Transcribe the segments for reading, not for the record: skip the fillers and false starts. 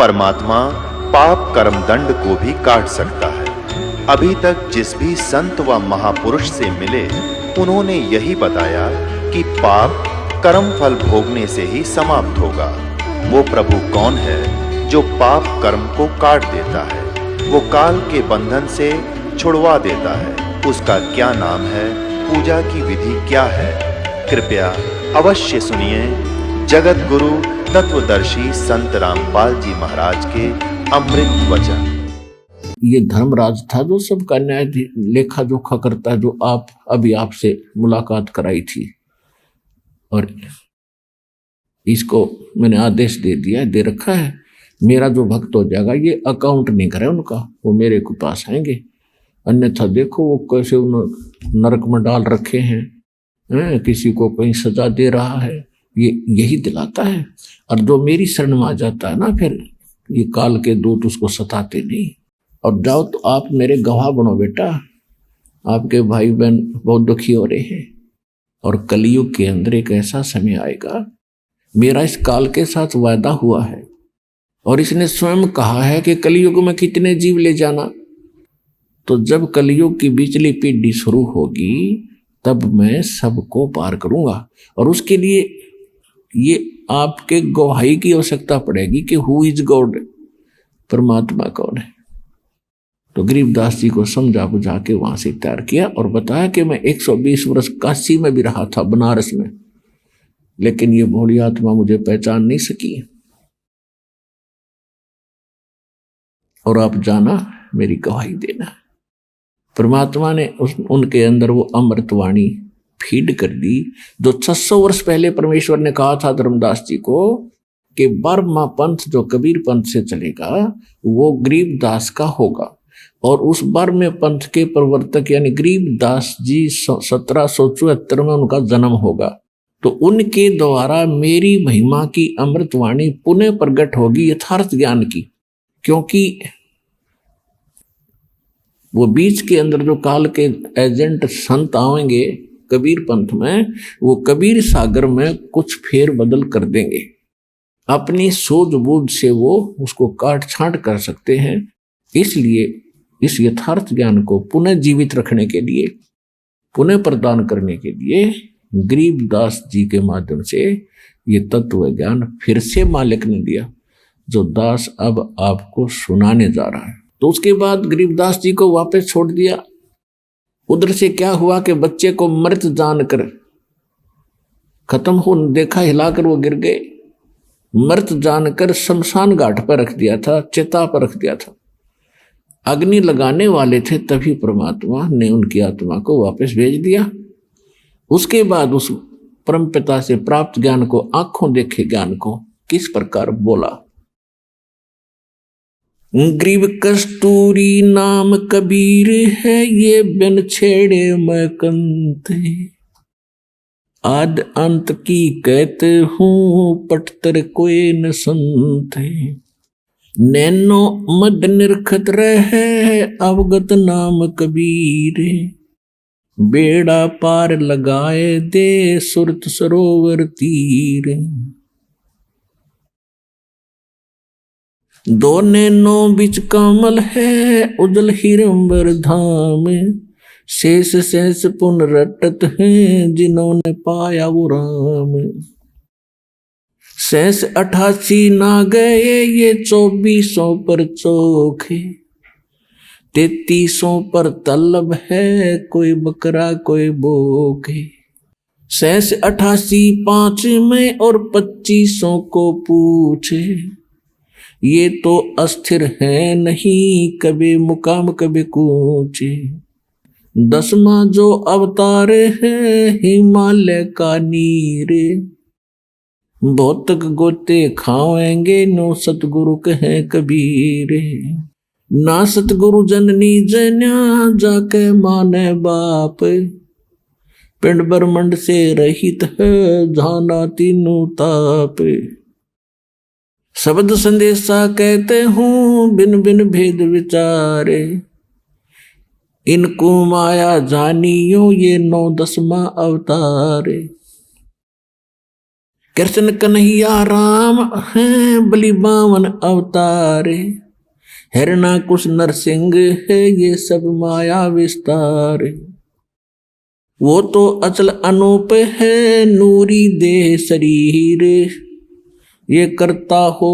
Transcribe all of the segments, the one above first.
परमात्मा पाप कर्म दंड को भी काट सकता है। अभी तक जिस भी संत व महापुरुष से मिले, उन्होंने यही बताया कि पाप कर्म फल भोगने से ही समाप्त होगा। वो प्रभु कौन है जो पाप कर्म को काट देता है, वो काल के बंधन से छुड़वा देता है? उसका क्या नाम है, पूजा की विधि क्या है? कृपया अवश्य सुनिए जगत गुरु तत्वदर्शी संत रामपाल जी महाराज के अमृत वचन। ये धर्मराज था जो सबका न्याय लेखा जोखा करता है, जो आप अभी आपसे मुलाकात कराई थी, और इसको मैंने आदेश दे दिया, दे रखा है। मेरा जो भक्त हो जाएगा, ये अकाउंट नहीं करे उनका, वो मेरे को पास आएंगे। अन्यथा देखो वो कैसे नरक में डाल रखे हैं, किसी को कहीं सजा दे रहा है, ये यही दिलाता है। और जो मेरी शरण में आ जाता है ना, फिर ये काल के दूत उसको सताते नहीं। और जाओ तो आप मेरे गवाह बनो बेटा, आपके भाई बहन बहुत दुखी हो रहे हैं। और कलयुग के अंदर एक ऐसा समय आएगा, मेरा इस काल के साथ वायदा हुआ है, और इसने स्वयं कहा है कि कलयुग में कितने जीव ले जाना। तो जब कलयुग की बिचली पीढ़ी शुरू होगी, तब मैं सबको पार करूंगा। और उसके लिए ये आपके गवाही की आवश्यकता पड़ेगी कि हु इज गॉड, परमात्मा कौन है। तो गरीबदास जी को समझा बुझा के वहां से तैयार किया और बताया कि मैं 120 वर्ष काशी में भी रहा था, बनारस में, लेकिन ये भोली आत्मा मुझे पहचान नहीं सकी। और आप जाना, मेरी गवाही देना। परमात्मा ने उनके अंदर वो अमृतवाणी फीड कर दी, जो 600 वर्ष पहले परमेश्वर ने कहा था धर्मदास जी को कि 12वां पंथ जो कबीर पंथ से चलेगा वो गरीबदास का होगा। और उस 12वें पंथ के प्रवर्तक यानी गरीबदास जी 1774 में उनका जन्म होगा। तो उनके द्वारा मेरी महिमा की अमृतवाणी पुनः प्रकट होगी यथार्थ ज्ञान की। क्योंकि वो बीच के अंदर जो काल के एजेंट संत आएंगे कबीर पंथ में, वो कबीर सागर में कुछ फेर बदल कर देंगे। अपनी सूझबूझ से वो उसको काट छांट कर सकते हैं। इसलिए इस यथार्थ ज्ञान को पुनः जीवित रखने के लिए, पुनः प्रदान करने के लिए गरीबदास जी के माध्यम से ये तत्व ज्ञान फिर से मालिक ने दिया, जो दास अब आपको सुनाने जा रहा है। तो उसके बाद गरीबदास जी को वापस छोड़ दिया। उधर से क्या हुआ कि बच्चे को मृत जानकर खत्म हो देखा, हिलाकर वो गिर गए। मृत जानकर शमशान घाट पर रख दिया था, चिता पर रख दिया था। अग्नि लगाने वाले थे, तभी परमात्मा ने उनकी आत्मा को वापस भेज दिया। उसके बाद उस परमपिता से प्राप्त ज्ञान को, आंखों देखे ज्ञान को किस प्रकार बोला। ग्रीब कस्तूरी नाम कबीर है, ये बिन छेड़े मैं कंत, आद अंत की कहते हूँ पटतर कोई न संत। नैनो मद निरखत रहे अवगत नाम कबीर, बेड़ा पार लगाए दे सुरत सरोवर तीर। दो नैनो बिच कमल है उजल हिरंबर धाम, शेष शेष पुन रटत हैं जिन्होंने पाया वो राम। शेष 88 ना गए ये 2400 पर चोखे, 3300 पर तलब है कोई बकरा कोई बोके। शेष 88 5 में और 2500 को पूछे, ये तो अस्थिर है नहीं कभी मुकाम कभी कूचे। 10वां जो अवतार है हिमालय का नीरे, भौतिक गोते खाएंगे नो सतगुरु कहे कबीरे। ना सतगुरु जननी जन्या जाके माने बाप, पिंड ब्रह्मंड से रहित है जाना तीनों ताप। शब्द संदेशा कहते हूँ बिन बिन भेद विचारे, इनको माया जानियो ये 9 10वां अवतार। कृष्ण कन्हैया राम हैं बलि बावन अवतारे, हिरणाकुश नरसिंह है ये सब माया विस्तार। वो तो अचल अनूप है नूरी देह शरीर, ये करता हो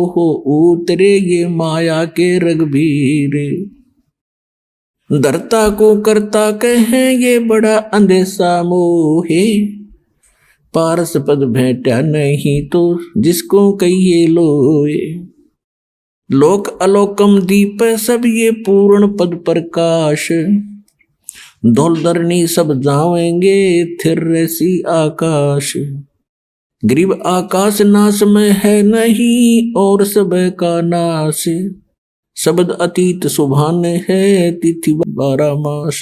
उतरे ये माया के रघुवीर। धरता को करता कहे ये बड़ा अंधेसा मोहे, पारस पद भेंटा नहीं तो जिसको कहिए लोए। लोक अलोकम दीप सब ये पूर्ण पद प्रकाश, धौल धरनी सब जावेंगे थिर सी आकाश। गरीब आकाश नाश में है नहीं और सब का नाश, शब्द अतीत सुभान है तिथि 12 मास।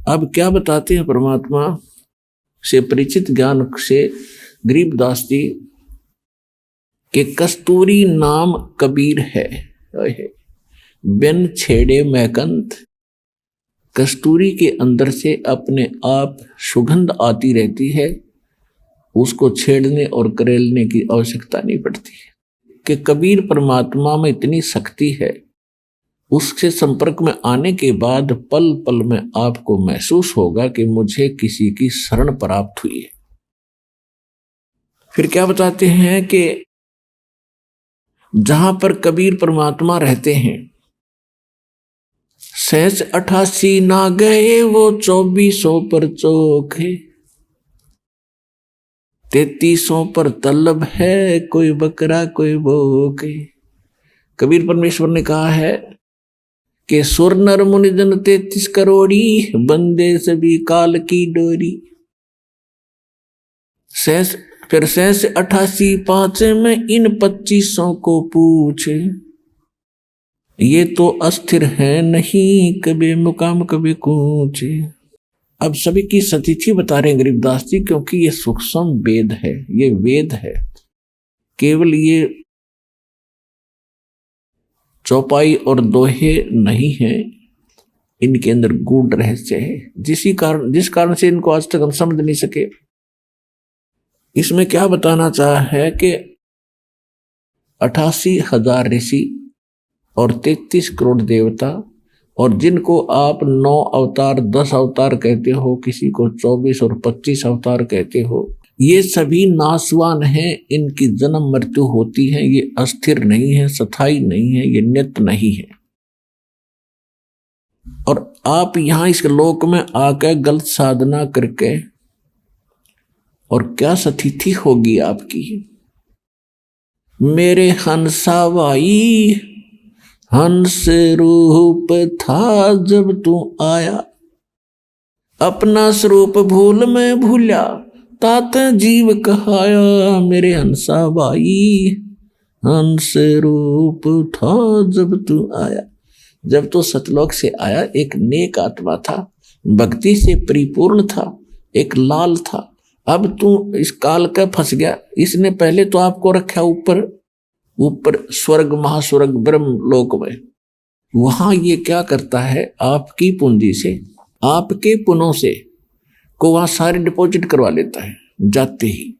अब क्या बताते हैं परमात्मा से परिचित ज्ञान से गरीबदास जी के कस्तूरी नाम कबीर है, बिन छेड़े मैकंत। कस्तूरी के अंदर से अपने आप सुगंध आती रहती है, उसको छेड़ने और करेलने की आवश्यकता नहीं पड़ती कि कबीर परमात्मा में इतनी शक्ति है, उससे संपर्क में आने के बाद पल पल में आपको महसूस होगा कि मुझे किसी की शरण प्राप्त हुई है। फिर क्या बताते हैं कि जहां पर कबीर परमात्मा रहते हैं, 88 ना गए वो 2400 पर चौके, 3300 पर तलब है कोई बकरा कोई भोके। कबीर परमेश्वर ने कहा है कि सुर नर मुनि जन 33 करोड़ी, बंदे सभी काल की डोरी। फिर 88 5 में इन 2500 को पूछे, ये तो अस्थिर है नहीं कभी मुकाम कभी कूचे। अब सभी की सतिथि बता रहे हैं गरीबदास जी, क्योंकि ये सूक्ष्म वेद है, ये वेद है, केवल ये चौपाई और दोहे नहीं है, इनके अंदर गूढ़ रहस्य है, जिस कारण से इनको आज तक हम समझ नहीं सके। इसमें क्या बताना चाहा है कि 88,000 ऋषि और 33 करोड़ देवता, और जिनको आप 9 अवतार 10 अवतार कहते हो, किसी को 24 और 25 अवतार कहते हो, ये सभी नाशवान हैं, इनकी जन्म मृत्यु होती है, ये अस्थिर नहीं है, स्थायी नहीं है, ये नित्य नहीं है। और आप यहां इस लोक में आकर गलत साधना करके, और क्या स्थिति होगी आपकी। मेरे हंसा भाई हंस रूप था जब तू आया, अपना स्वरूप भूल में भूला तात जीव कहाया। मेरे हंसा भाई हंस रूप था जब तू आया, जब तो सतलोक से आया एक नेक आत्मा था, भक्ति से परिपूर्ण था, एक लाल था। अब तू इस काल का फंस गया, इसने पहले तो आपको रखा ऊपर स्वर्ग महास्वर्ग ब्रह्म लोक में। वहां ये क्या करता है, आपकी पूंजी से, आपके पुनों से को वहां सारे डिपॉजिट करवा लेता है जाते ही,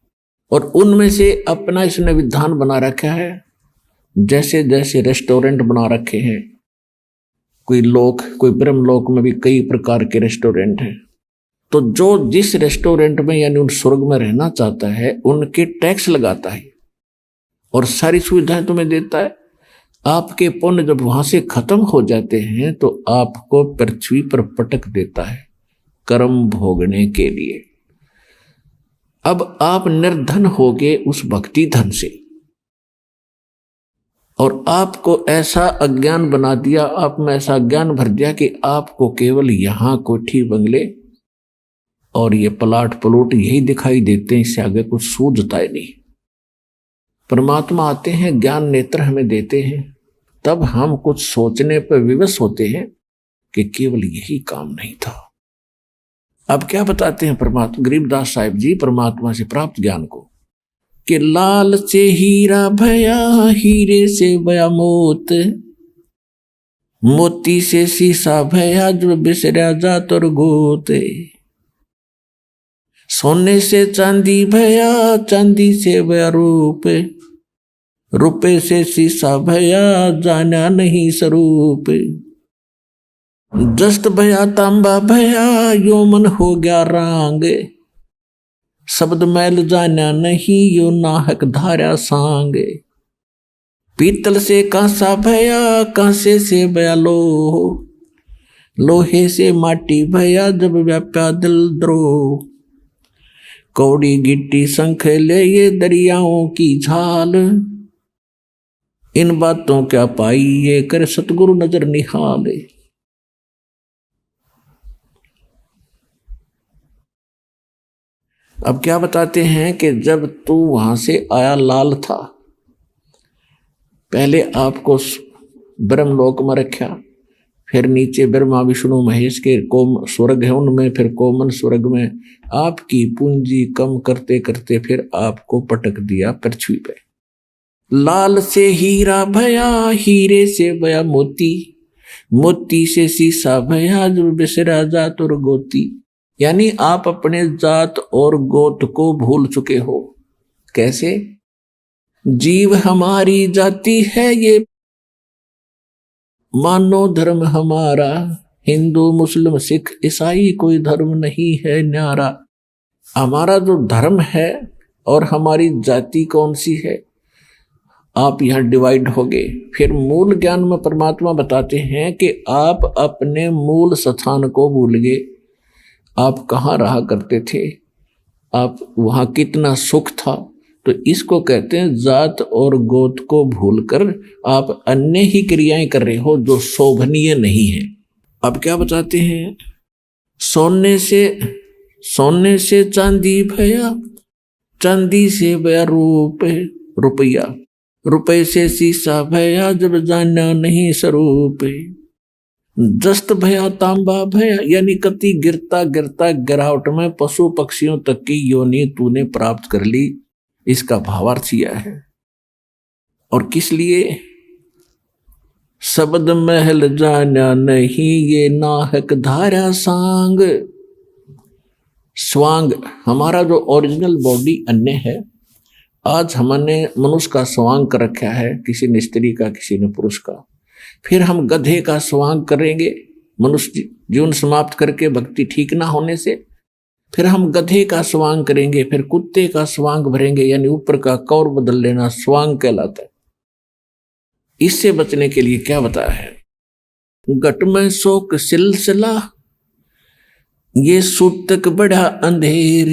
और उनमें से अपना इसने विधान बना रखा है। जैसे जैसे रेस्टोरेंट बना रखे हैं, कोई ब्रह्म लोक में भी कई प्रकार के रेस्टोरेंट हैं, तो जो जिस रेस्टोरेंट में यानी उन स्वर्ग में रहना चाहता है, उनके टैक्स लगाता है और सारी सुविधाएं तुम्हें देता है। आपके पुण्य जब वहां से खत्म हो जाते हैं तो आपको पृथ्वी पर पटक देता है कर्म भोगने के लिए। अब आप निर्धन हो गए उस भक्ति धन से, और आपको ऐसा अज्ञान बना दिया, आप में ऐसा ज्ञान भर दिया कि आपको केवल यहां कोठी बंगले और ये प्लाट प्लॉट यही दिखाई देते हैं, इससे आगे कुछ सूझता ही नहीं। परमात्मा आते हैं, ज्ञान नेत्र हमें देते हैं, तब हम कुछ सोचने पर विवश होते हैं कि केवल यही काम नहीं था। अब क्या बताते हैं परमात्मा गरीबदास साहिब जी परमात्मा से प्राप्त ज्ञान को, कि लाल से हीरा भया, हीरे से भया मोत, मोती से शीशा भया, जो बिसरा जात और गोते। सोने से चांदी भया, चांदी से भया रुपए, रुपए से शीशा भया, जाना नहीं स्वरूप। जस्त भया तांबा भया, यो मन हो गया रांग, शब्द मैल जाना नहीं, यो नाहक धारा सांग। पीतल से कांसा भया, कांसे से भया लोह, लोहे से माटी भया, जब व्याप्या दिल द्रोह। कौड़ी गिट्टी शंख ले ये दरियाओं की झाल, इन बातों क्या पाई ये कर सतगुरु नजर निहाल। अब क्या बताते हैं कि जब तू वहां से आया लाल था, पहले आपको ब्रह्मलोक में रखा, फिर नीचे ब्रह्मा विष्णु महेश के कोम स्वर्ग है उनमें, फिर कोमन स्वर्ग में आपकी पूंजी कम करते करते फिर आपको पटक दिया पृथ्वी पे। लाल से हीरा भया, हीरे से भया मोती, मोती से शीशा भया, जो बिसरा जात और गोती। यानी आप अपने जात और गोत को भूल चुके हो। कैसे? जीव हमारी जाति है ये, मानो धर्म हमारा, हिंदू मुस्लिम सिख ईसाई कोई धर्म नहीं है न्यारा। हमारा जो धर्म है और हमारी जाति कौन सी है, आप यहाँ डिवाइड हो गए। फिर मूल ज्ञान में परमात्मा बताते हैं कि आप अपने मूल स्थान को भूल गए। आप कहाँ रहा करते थे, आप वहाँ कितना सुख था। तो इसको कहते हैं जात और गोत को भूलकर आप अन्य ही क्रियाएं कर रहे हो जो शोभनीय नहीं है। अब क्या बताते हैं? सोने से चांदी भया, चांदी से भया रुपया, रुपये से शीशा भया, जब जाना नहीं स्वरूप। जस्त भया तांबा भया, यानी कति गिरता गिरता गिरावट में पशु पक्षियों तक की योनि तूने प्राप्त कर ली। इसका भावार्थ यह है। और किस लिए? शब्द महल जाना नहीं, ये नाहक धारा सांग। स्वांग हमारा जो ओरिजिनल बॉडी अन्य है, आज हमने मनुष्य का स्वांग कर रखा है, किसी ने स्त्री का, किसी ने पुरुष का। फिर हम गधे का स्वांग करेंगे मनुष्य जीवन समाप्त करके भक्ति ठीक ना होने से, फिर हम गधे का स्वांग करेंगे, फिर कुत्ते का स्वांग भरेंगे, यानी ऊपर का कौर बदल लेना स्वांग कहलाता है। इससे बचने के लिए क्या बताया है? घट में शोक सिलसिला, ये सूतक बड़ा अंधेर,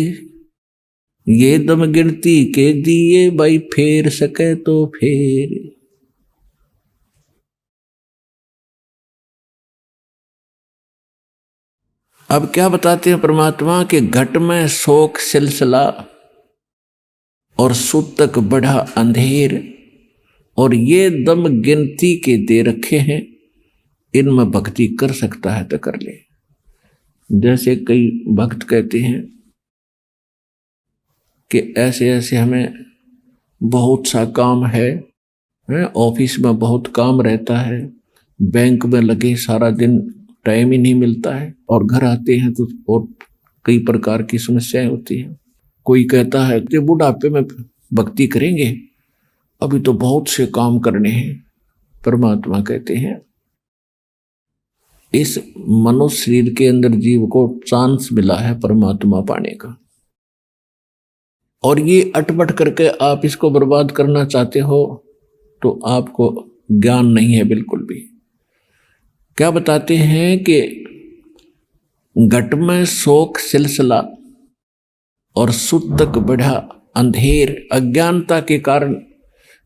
ये दम गिनती के दिए भाई, फेर सके तो फेर। अब क्या बताते हैं परमात्मा के घट में शोक सिलसिला और सूतक बड़ा अंधेर, और ये दम गिनती के दे रखे हैं, इनमें भक्ति कर सकता है तो कर ले। जैसे कई भक्त कहते हैं कि ऐसे ऐसे हमें बहुत सा काम है, ऑफिस में बहुत काम रहता है, बैंक में लगे सारा दिन टाइम ही नहीं मिलता है, और घर आते हैं तो और कई प्रकार की समस्याएं होती हैं। कोई कहता है कि बुढ़ापे में भक्ति करेंगे, अभी तो बहुत से काम करने हैं। परमात्मा कहते हैं इस मनुष्य शरीर के अंदर जीव को चांस मिला है परमात्मा पाने का, और ये अटपट करके आप इसको बर्बाद करना चाहते हो तो आपको ज्ञान नहीं है बिल्कुल भी। क्या बताते हैं कि घट में शोक सिलसिला और सुतक बढ़ा अंधेर, अज्ञानता के कारण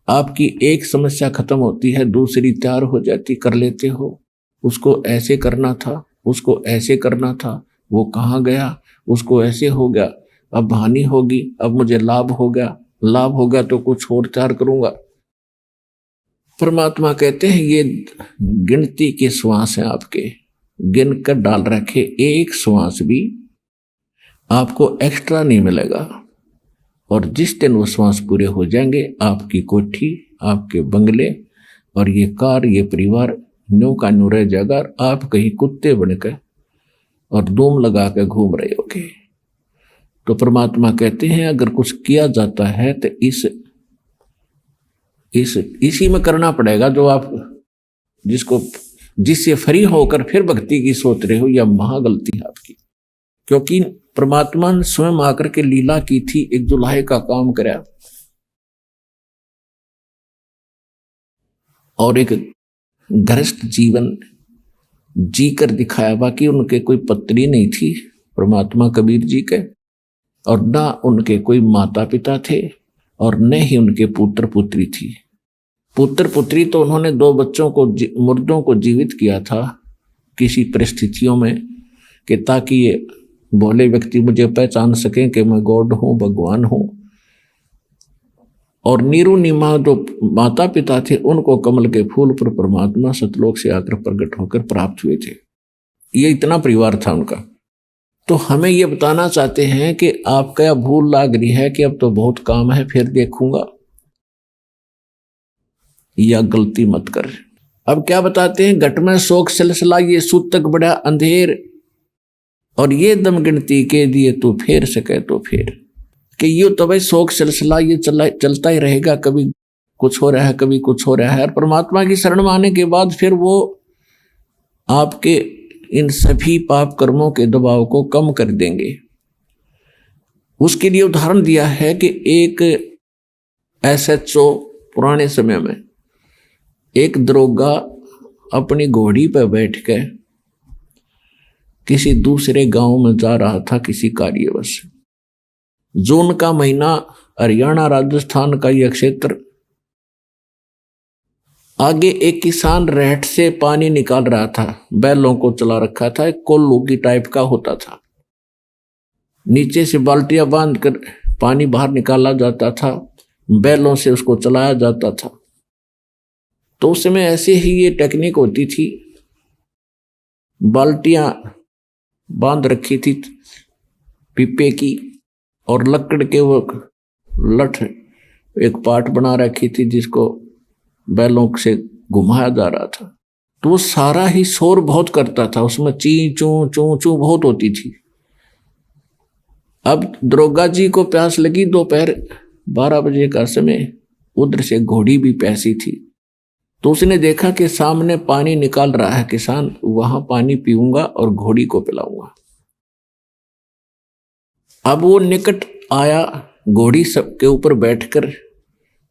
आपकी एक समस्या खत्म होती है, दूसरी तैयार हो जाती, कर लेते हो। उसको ऐसे करना था, उसको ऐसे करना था, वो कहाँ गया, उसको ऐसे हो गया, अब हानि होगी, अब मुझे लाभ हो गया, लाभ होगा तो कुछ और तैयार करूंगा। परमात्मा कहते हैं ये गिनती के श्वास हैं आपके, गिन कर डाल रखे, एक श्वास भी आपको एक्स्ट्रा नहीं मिलेगा। और जिस दिन वो श्वास पूरे हो जाएंगे, आपकी कोठी, आपके बंगले और ये कार, ये परिवार न्यू का न्यू रह जाएगा। आप कहीं कुत्ते बनकर और धूम लगा कर घूम रहे होगे। तो परमात्मा कहते हैं अगर कुछ किया जाता है तो इसी में करना पड़ेगा जो आप जिससे फ्री होकर फिर भक्ति की सोच रहे हो, या महागलती है आपकी। क्योंकि परमात्मा ने स्वयं आकर के लीला की थी, एक जुलाहे का काम कराया और एक गृहस्थ जीवन जी कर दिखाया। बाकी उनके कोई पत्नी नहीं थी परमात्मा कबीर जी के, और ना उनके कोई माता पिता थे, और न ही उनके पुत्र पुत्री थी। पुत्र पुत्री तो उन्होंने 2 बच्चों को मुर्दों को जीवित किया था किसी परिस्थितियों में, कि ताकि ये भोले व्यक्ति मुझे पहचान सकें कि मैं गॉड हूं, भगवान हूं। और नीरू नीमा जो माता पिता थे उनको कमल के फूल पर परमात्मा सतलोक से आकर प्रकट होकर प्राप्त हुए थे। ये इतना परिवार था उनका। तो हमें ये बताना चाहते हैं कि आपका यह भूल लाग रही है कि अब तो बहुत काम है फिर देखूंगा, या गलती मत कर। अब क्या बताते हैं, घट में शोक सिलसिला ये सूतक बड़ा अंधेर, और ये दम गिनती के दिए तू फेर सके तो फेर। कि ये तो भाई शोक सिलसिला ये चलता ही रहेगा, कभी कुछ हो रहा है कभी कुछ हो रहा है। और परमात्मा की शरण में आने के बाद फिर वो आपके इन सभी पाप कर्मों के दबाव को कम कर देंगे। उसके लिए उदाहरण दिया है कि एक SHO पुराने समय में एक दरोगा अपनी घोड़ी पर बैठ कर किसी दूसरे गांव में जा रहा था किसी कार्यवश। जून का महीना, हरियाणा राजस्थान का यह क्षेत्र। आगे एक किसान रहट से पानी निकाल रहा था, बैलों को चला रखा था, एक कोल्लू की टाइप का होता था। नीचे से बाल्टियां बांध कर पानी बाहर निकाला जाता था, बैलों से उसको चलाया जाता था। तो उस समय ऐसे ही ये टेक्निक होती थी। बाल्टियां बांध रखी थी पीपे की, और लकड़ के वो लठ एक पाट बना रखी थी जिसको बैलों से घुमाया जा रहा था। तो वो सारा ही शोर बहुत करता था, उसमें ची चू चू चू बहुत होती थी। अब दरोगा जी को प्यास लगी, दोपहर 12 बजे का समय, उधर से घोड़ी भी प्यासी थी। तो उसने देखा कि सामने पानी निकाल रहा है किसान, वहां पानी पीऊंगा और घोड़ी को पिलाऊंगा। अब वो निकट आया घोड़ी सबके ऊपर बैठकर,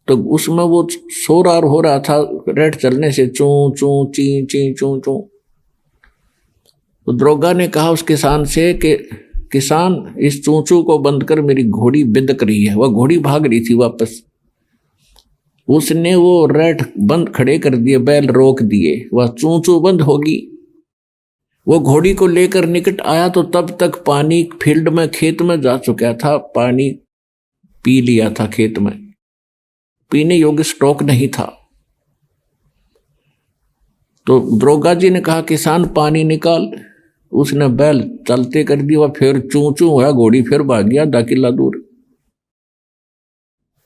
तो उसमें वो शोर हो रहा था रेट चलने से, चू चू ची ची चू चू। तो दरोगा ने कहा उस किसान से कि किसान, इस चू चू को बंद कर, मेरी घोड़ी बिदक रही है। वह घोड़ी भाग रही थी वापस। उसने वो रेट बंद खड़े कर दिए, बैल रोक दिए, वह चू चू बंद होगी। वो घोड़ी को लेकर निकट आया तो तब तक पानी फील्ड में, खेत में जा चुका था। पानी पी लिया था खेत में, पीने योग्य स्टॉक नहीं था। तो दरोगा जी ने कहा किसान पानी निकाल। उसने बैल चलते कर दिया, फिर चू चू हुआ, घोड़ी फिर भाग गया 10 किला दूर।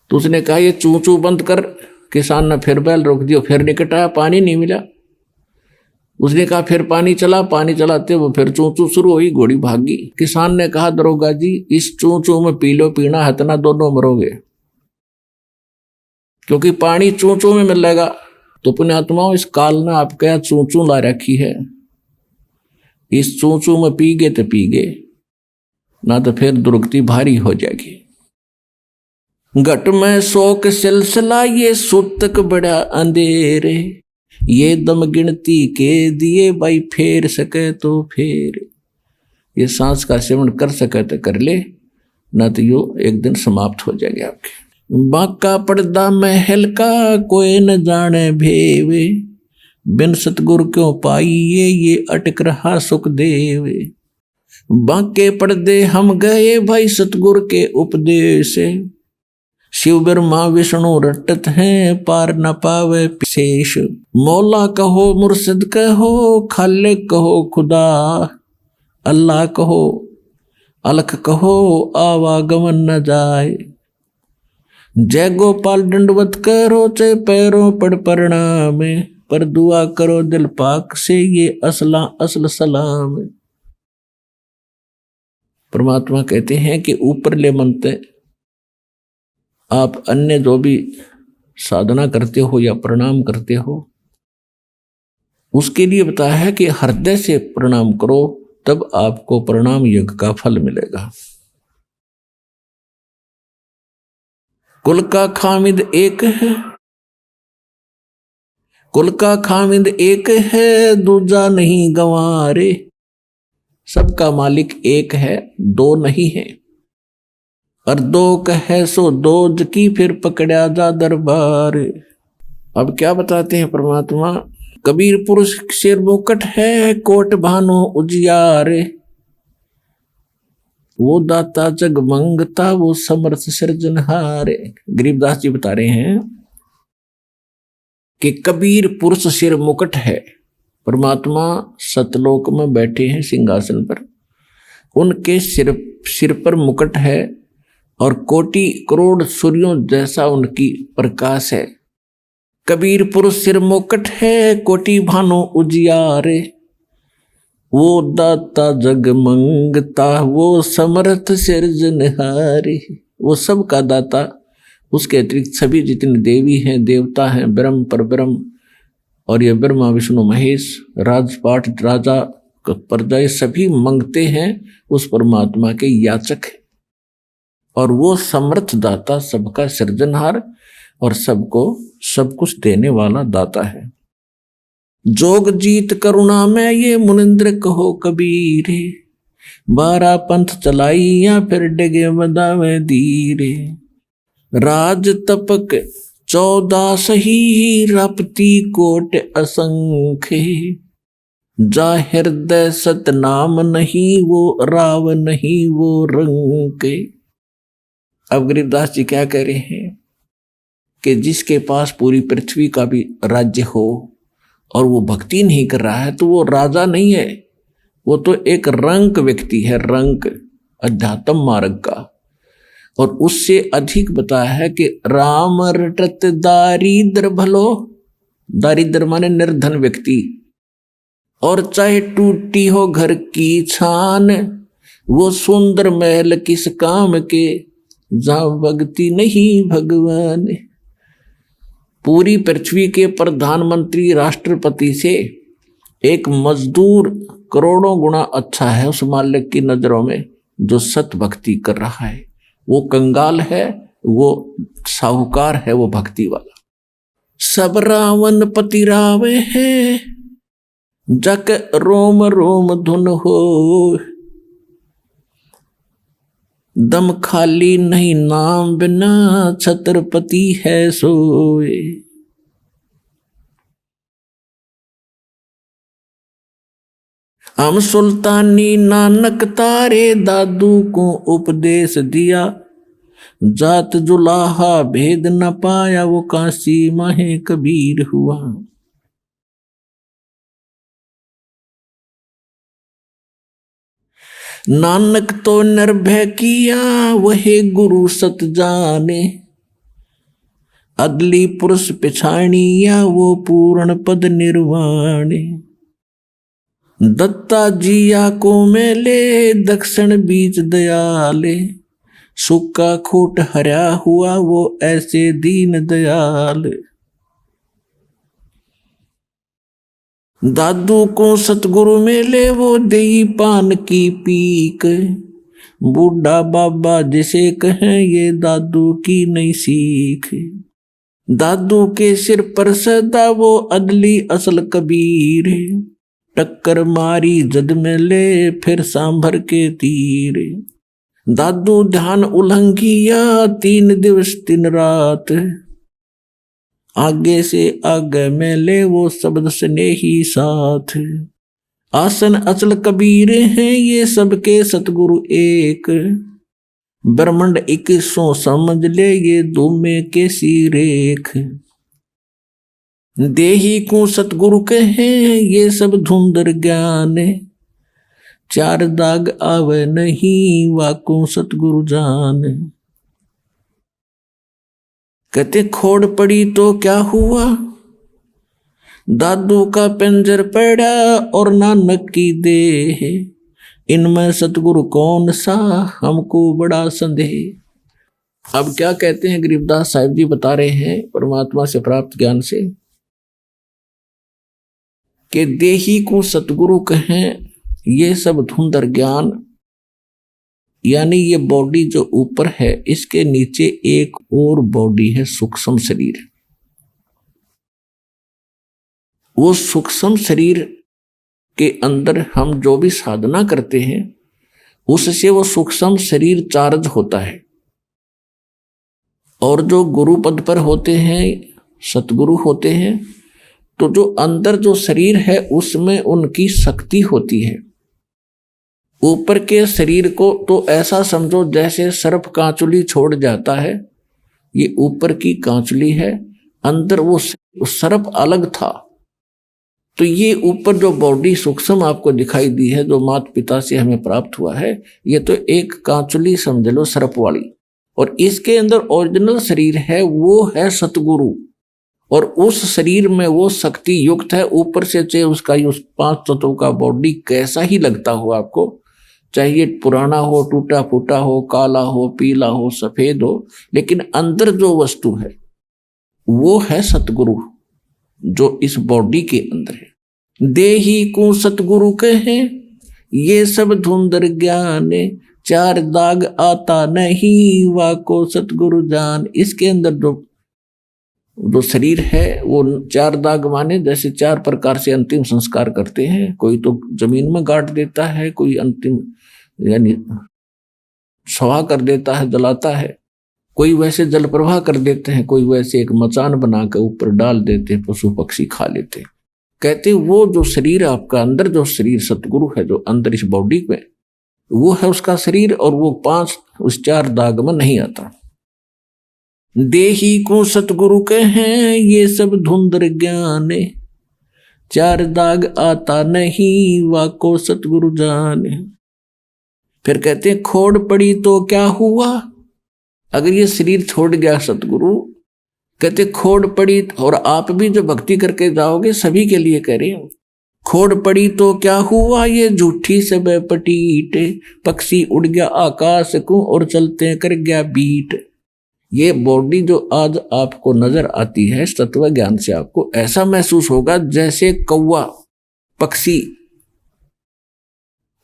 तो उसने कहा ये चू चू बंद कर। किसान ने फिर बैल रोक दिया, फिर निकट आया, पानी नहीं मिला। उसने कहा फिर पानी चला, पानी चलाते वो फिर चू चू शुरू हुई, घोड़ी भागी। किसान ने कहा दरोगा जी, इस चू चू में पी लो, पीना है तना, दोनों मरोगे, क्योंकि पानी चू चू में मिलेगा। तो पुण्यात्माओं, इस काल ने आपके यहाँ चू चू ला रखी है, इस चू चू में पी गए तो पी गए, ना तो फिर दुर्गति भारी हो जाएगी। घट में शोक सिलसिला ये सूतक बड़ा अंधेरे, ये दम गिनती के दिए भाई फेर सके तो फेर। ये सांस का सेवन कर सके तो कर ले, ना तो यो एक दिन समाप्त हो जाएंगे आपके। बाका पर्दा महल का कोई न जाने भेवे, बिन सतगुरु क्यों पाइए ये अटक रहा सुखदेव। बाके पर्दे हम गए भाई सतगुरु के उपदेश, शिव ब्रह्मा विष्णु रटत हैं पार न पावे शेष। मौला कहो मुर्शिद कहो खालिक कहो खुदा, अल्लाह कहो अलख कहो आवागमन न जाए। जय गोपाल दंडवत करो चाहे पैरों पड़ प्रणाम, पर दुआ करो दिल पाक से ये असला असल सलाम। परमात्मा कहते हैं कि ऊपरले मनते आप अन्य जो भी साधना करते हो या प्रणाम करते हो, उसके लिए बताया है कि हृदय से प्रणाम करो, तब आपको प्रणाम यज्ञ का फल मिलेगा। कुल का खामिद एक है, कुल का खामिद एक है, दूजा नहीं गंवारे। सबका मालिक एक है, दो नहीं है। और दो कहे सो दोज की, फिर पकड़ा जा दरबार। अब क्या बताते हैं परमात्मा? कबीर पुरुष सिर मुकट है, कोट भानो उजियारे। वो दाता जग मंगता, वो समर्थ सृजनहारे। गरीबदास जी बता रहे हैं कि कबीर पुरुष सिर मुकट है। परमात्मा सतलोक में बैठे हैं सिंहासन पर, उनके सिर पर मुकुट है और कोटि करोड़ सूर्यों जैसा उनकी प्रकाश है। कबीर पुरुष सिर मुकुट है, कोटि भानो उजियारे। वो दाता जग मंगता, वो समर्थ सिरजनहारे। वो सब का दाता, उसके अतिरिक्त सभी जितने देवी हैं, देवता हैं, ब्रह्म पर ब्रह्म, और ये ब्रह्मा विष्णु महेश, राजपाट राजा प्रजा, सभी मंगते हैं उस परमात्मा के याचक है। और वो समर्थ दाता, सबका सृजनहार और सबको सब कुछ देने वाला दाता है। जोग जीत करुणा में ये मुनिंद्र कहो कबीरे। 12 पंथ चलाई या फिर डगे बदावे धीरे। राज तपक 14 सही, रपती कोट असंख्य। जा हृदय सतनाम नहीं, वो राव नहीं वो रंग। अब गरीबदास जी क्या कह रहे हैं कि जिसके पास पूरी पृथ्वी का भी राज्य हो और वो भक्ति नहीं कर रहा है, तो वो राजा नहीं है, वो तो एक रंक व्यक्ति है, रंक अध्यात्म मार्ग का। और उससे अधिक बताया है कि राम रटत दारिद्र भलो। दारिद्र माने निर्धन व्यक्ति। और चाहे टूटी हो घर की छान, वो सुंदर महल किस काम के, जहां भक्ति नहीं भगवान। पूरी पृथ्वी के प्रधानमंत्री राष्ट्रपति से एक मजदूर करोड़ों गुना अच्छा है उस मालिक की नजरों में, जो सत भक्ति कर रहा है। वो कंगाल है, वो साहूकार है, वो भक्ति वाला। सब रावण पति रावे है, जक रोम रोम धुन हो। दम खाली नहीं नाम बिना, छत्रपति है सोए। हम सुल्तानी नानक तारे, दादू को उपदेश दिया। जात जुलाहा भेद न पाया, वो काशी माहे कबीर हुआ। नानक तो निर्भय किया, वही गुरु सत जाने। अदली पुरुष पिछाणिया, वो पूर्ण पद निर्वाणे। दत्ता जिया को मेले, दक्षिण बीच दयाले। सुक्का खोट हरा हुआ, वो ऐसे दीन दयाल। दादू को सतगुरु मेले, वो देई पान की पीक। बूढ़ा बाबा जिसे कहें, ये दादू की नई सीख। दादू के सिर पर सदा, वो अदली असल कबीर। टक्कर मारी जद में ले, फिर सांभर के तीर। दादू ध्यान उल्लंघिया, 3 दिवस 3 रात। आगे से आगे में ले, वो शब्द स्नेही साथ। आसन अचल कबीर हैं, ये सबके सतगुरु एक। ब्रह्मांड 21 समझ ले, ये दुमे के सिरेख। देही को सतगुरु कहे, ये सब धुंधर ज्ञान। 4 दाग आवे नहीं, वाको सतगुरु जान। कहते खोड़ पड़ी तो क्या हुआ, दादू का पिंजर पड़ा और नानक की देह। इनमें सतगुरु कौन सा, हमको बड़ा संदेह। अब क्या कहते हैं गरीबदास साहिब जी, बता रहे हैं परमात्मा से प्राप्त ज्ञान से कि देही को सतगुरु कहें, ये सब धुंधर ज्ञान, यानी ये बॉडी जो ऊपर है इसके नीचे एक और बॉडी है, सूक्ष्म शरीर। वो सूक्ष्म शरीर के अंदर हम जो भी साधना करते हैं उससे वो सूक्ष्म शरीर चार्ज होता है। और जो गुरु पद पर होते हैं, सतगुरु होते हैं, तो जो अंदर जो शरीर है उसमें उनकी शक्ति होती है। ऊपर के शरीर को तो ऐसा समझो जैसे सर्प कांचुली छोड़ जाता है, ये ऊपर की कांचुली है, अंदर वो सर्प अलग था। तो ये ऊपर जो बॉडी सूक्ष्म आपको दिखाई दी है, जो माता पिता से हमें प्राप्त हुआ है, ये तो एक कांचुली समझ लो सर्प वाली। और इसके अंदर ओरिजिनल शरीर है, वो है सतगुरु। और उस शरीर में वो शक्ति युक्त है। ऊपर से चाहे उसका उस 5 तत्वों का बॉडी कैसा ही लगता हो आपको, चाहे ये पुराना हो, टूटा फूटा हो, काला हो, पीला हो, सफेद हो, लेकिन अंदर जो वस्तु है वो है सतगुरु, जो इस बॉडी के अंदर है। देही को सतगुरु कहे, ये सब धुंधर ज्ञान, 4 दाग आता नहीं, वाको सतगुरु जान। इसके अंदर जो शरीर है वो 4 दाग माने जैसे 4 प्रकार से अंतिम संस्कार करते हैं। कोई तो जमीन में गाड़ देता है, कोई अंतिम यानी स्वाहा कर देता है, जलाता है, कोई वैसे जल प्रवाह कर देते हैं, कोई वैसे एक मचान बना कर ऊपर डाल देते हैं, पशु पक्षी खा लेते हैं। कहते वो जो शरीर आपका अंदर, जो शरीर सतगुरु है जो अंदर इस बॉडी में, वो है उसका शरीर। और वो 5 उस 4 दाग में नहीं आता। देही को सतगुरु कहें, ये सब धुंधर ज्ञान, 4 दाग आता नहीं, वाको सतगुरु जान। फिर कहते हैं खोड़ पड़ी तो क्या हुआ, अगर ये शरीर छोड़ गया सतगुरु, कहते खोड़ पड़ी। और आप भी जो भक्ति करके जाओगे, सभी के लिए कह रहे हैं, खोड़ पड़ी तो क्या हुआ, ये झूठी सब पटीट, पक्षी उड़ गया आकाश को और चलते कर गया बीट। ये बॉडी जो आज आपको नजर आती है, तत्व ज्ञान से आपको ऐसा महसूस होगा जैसे कौवा पक्षी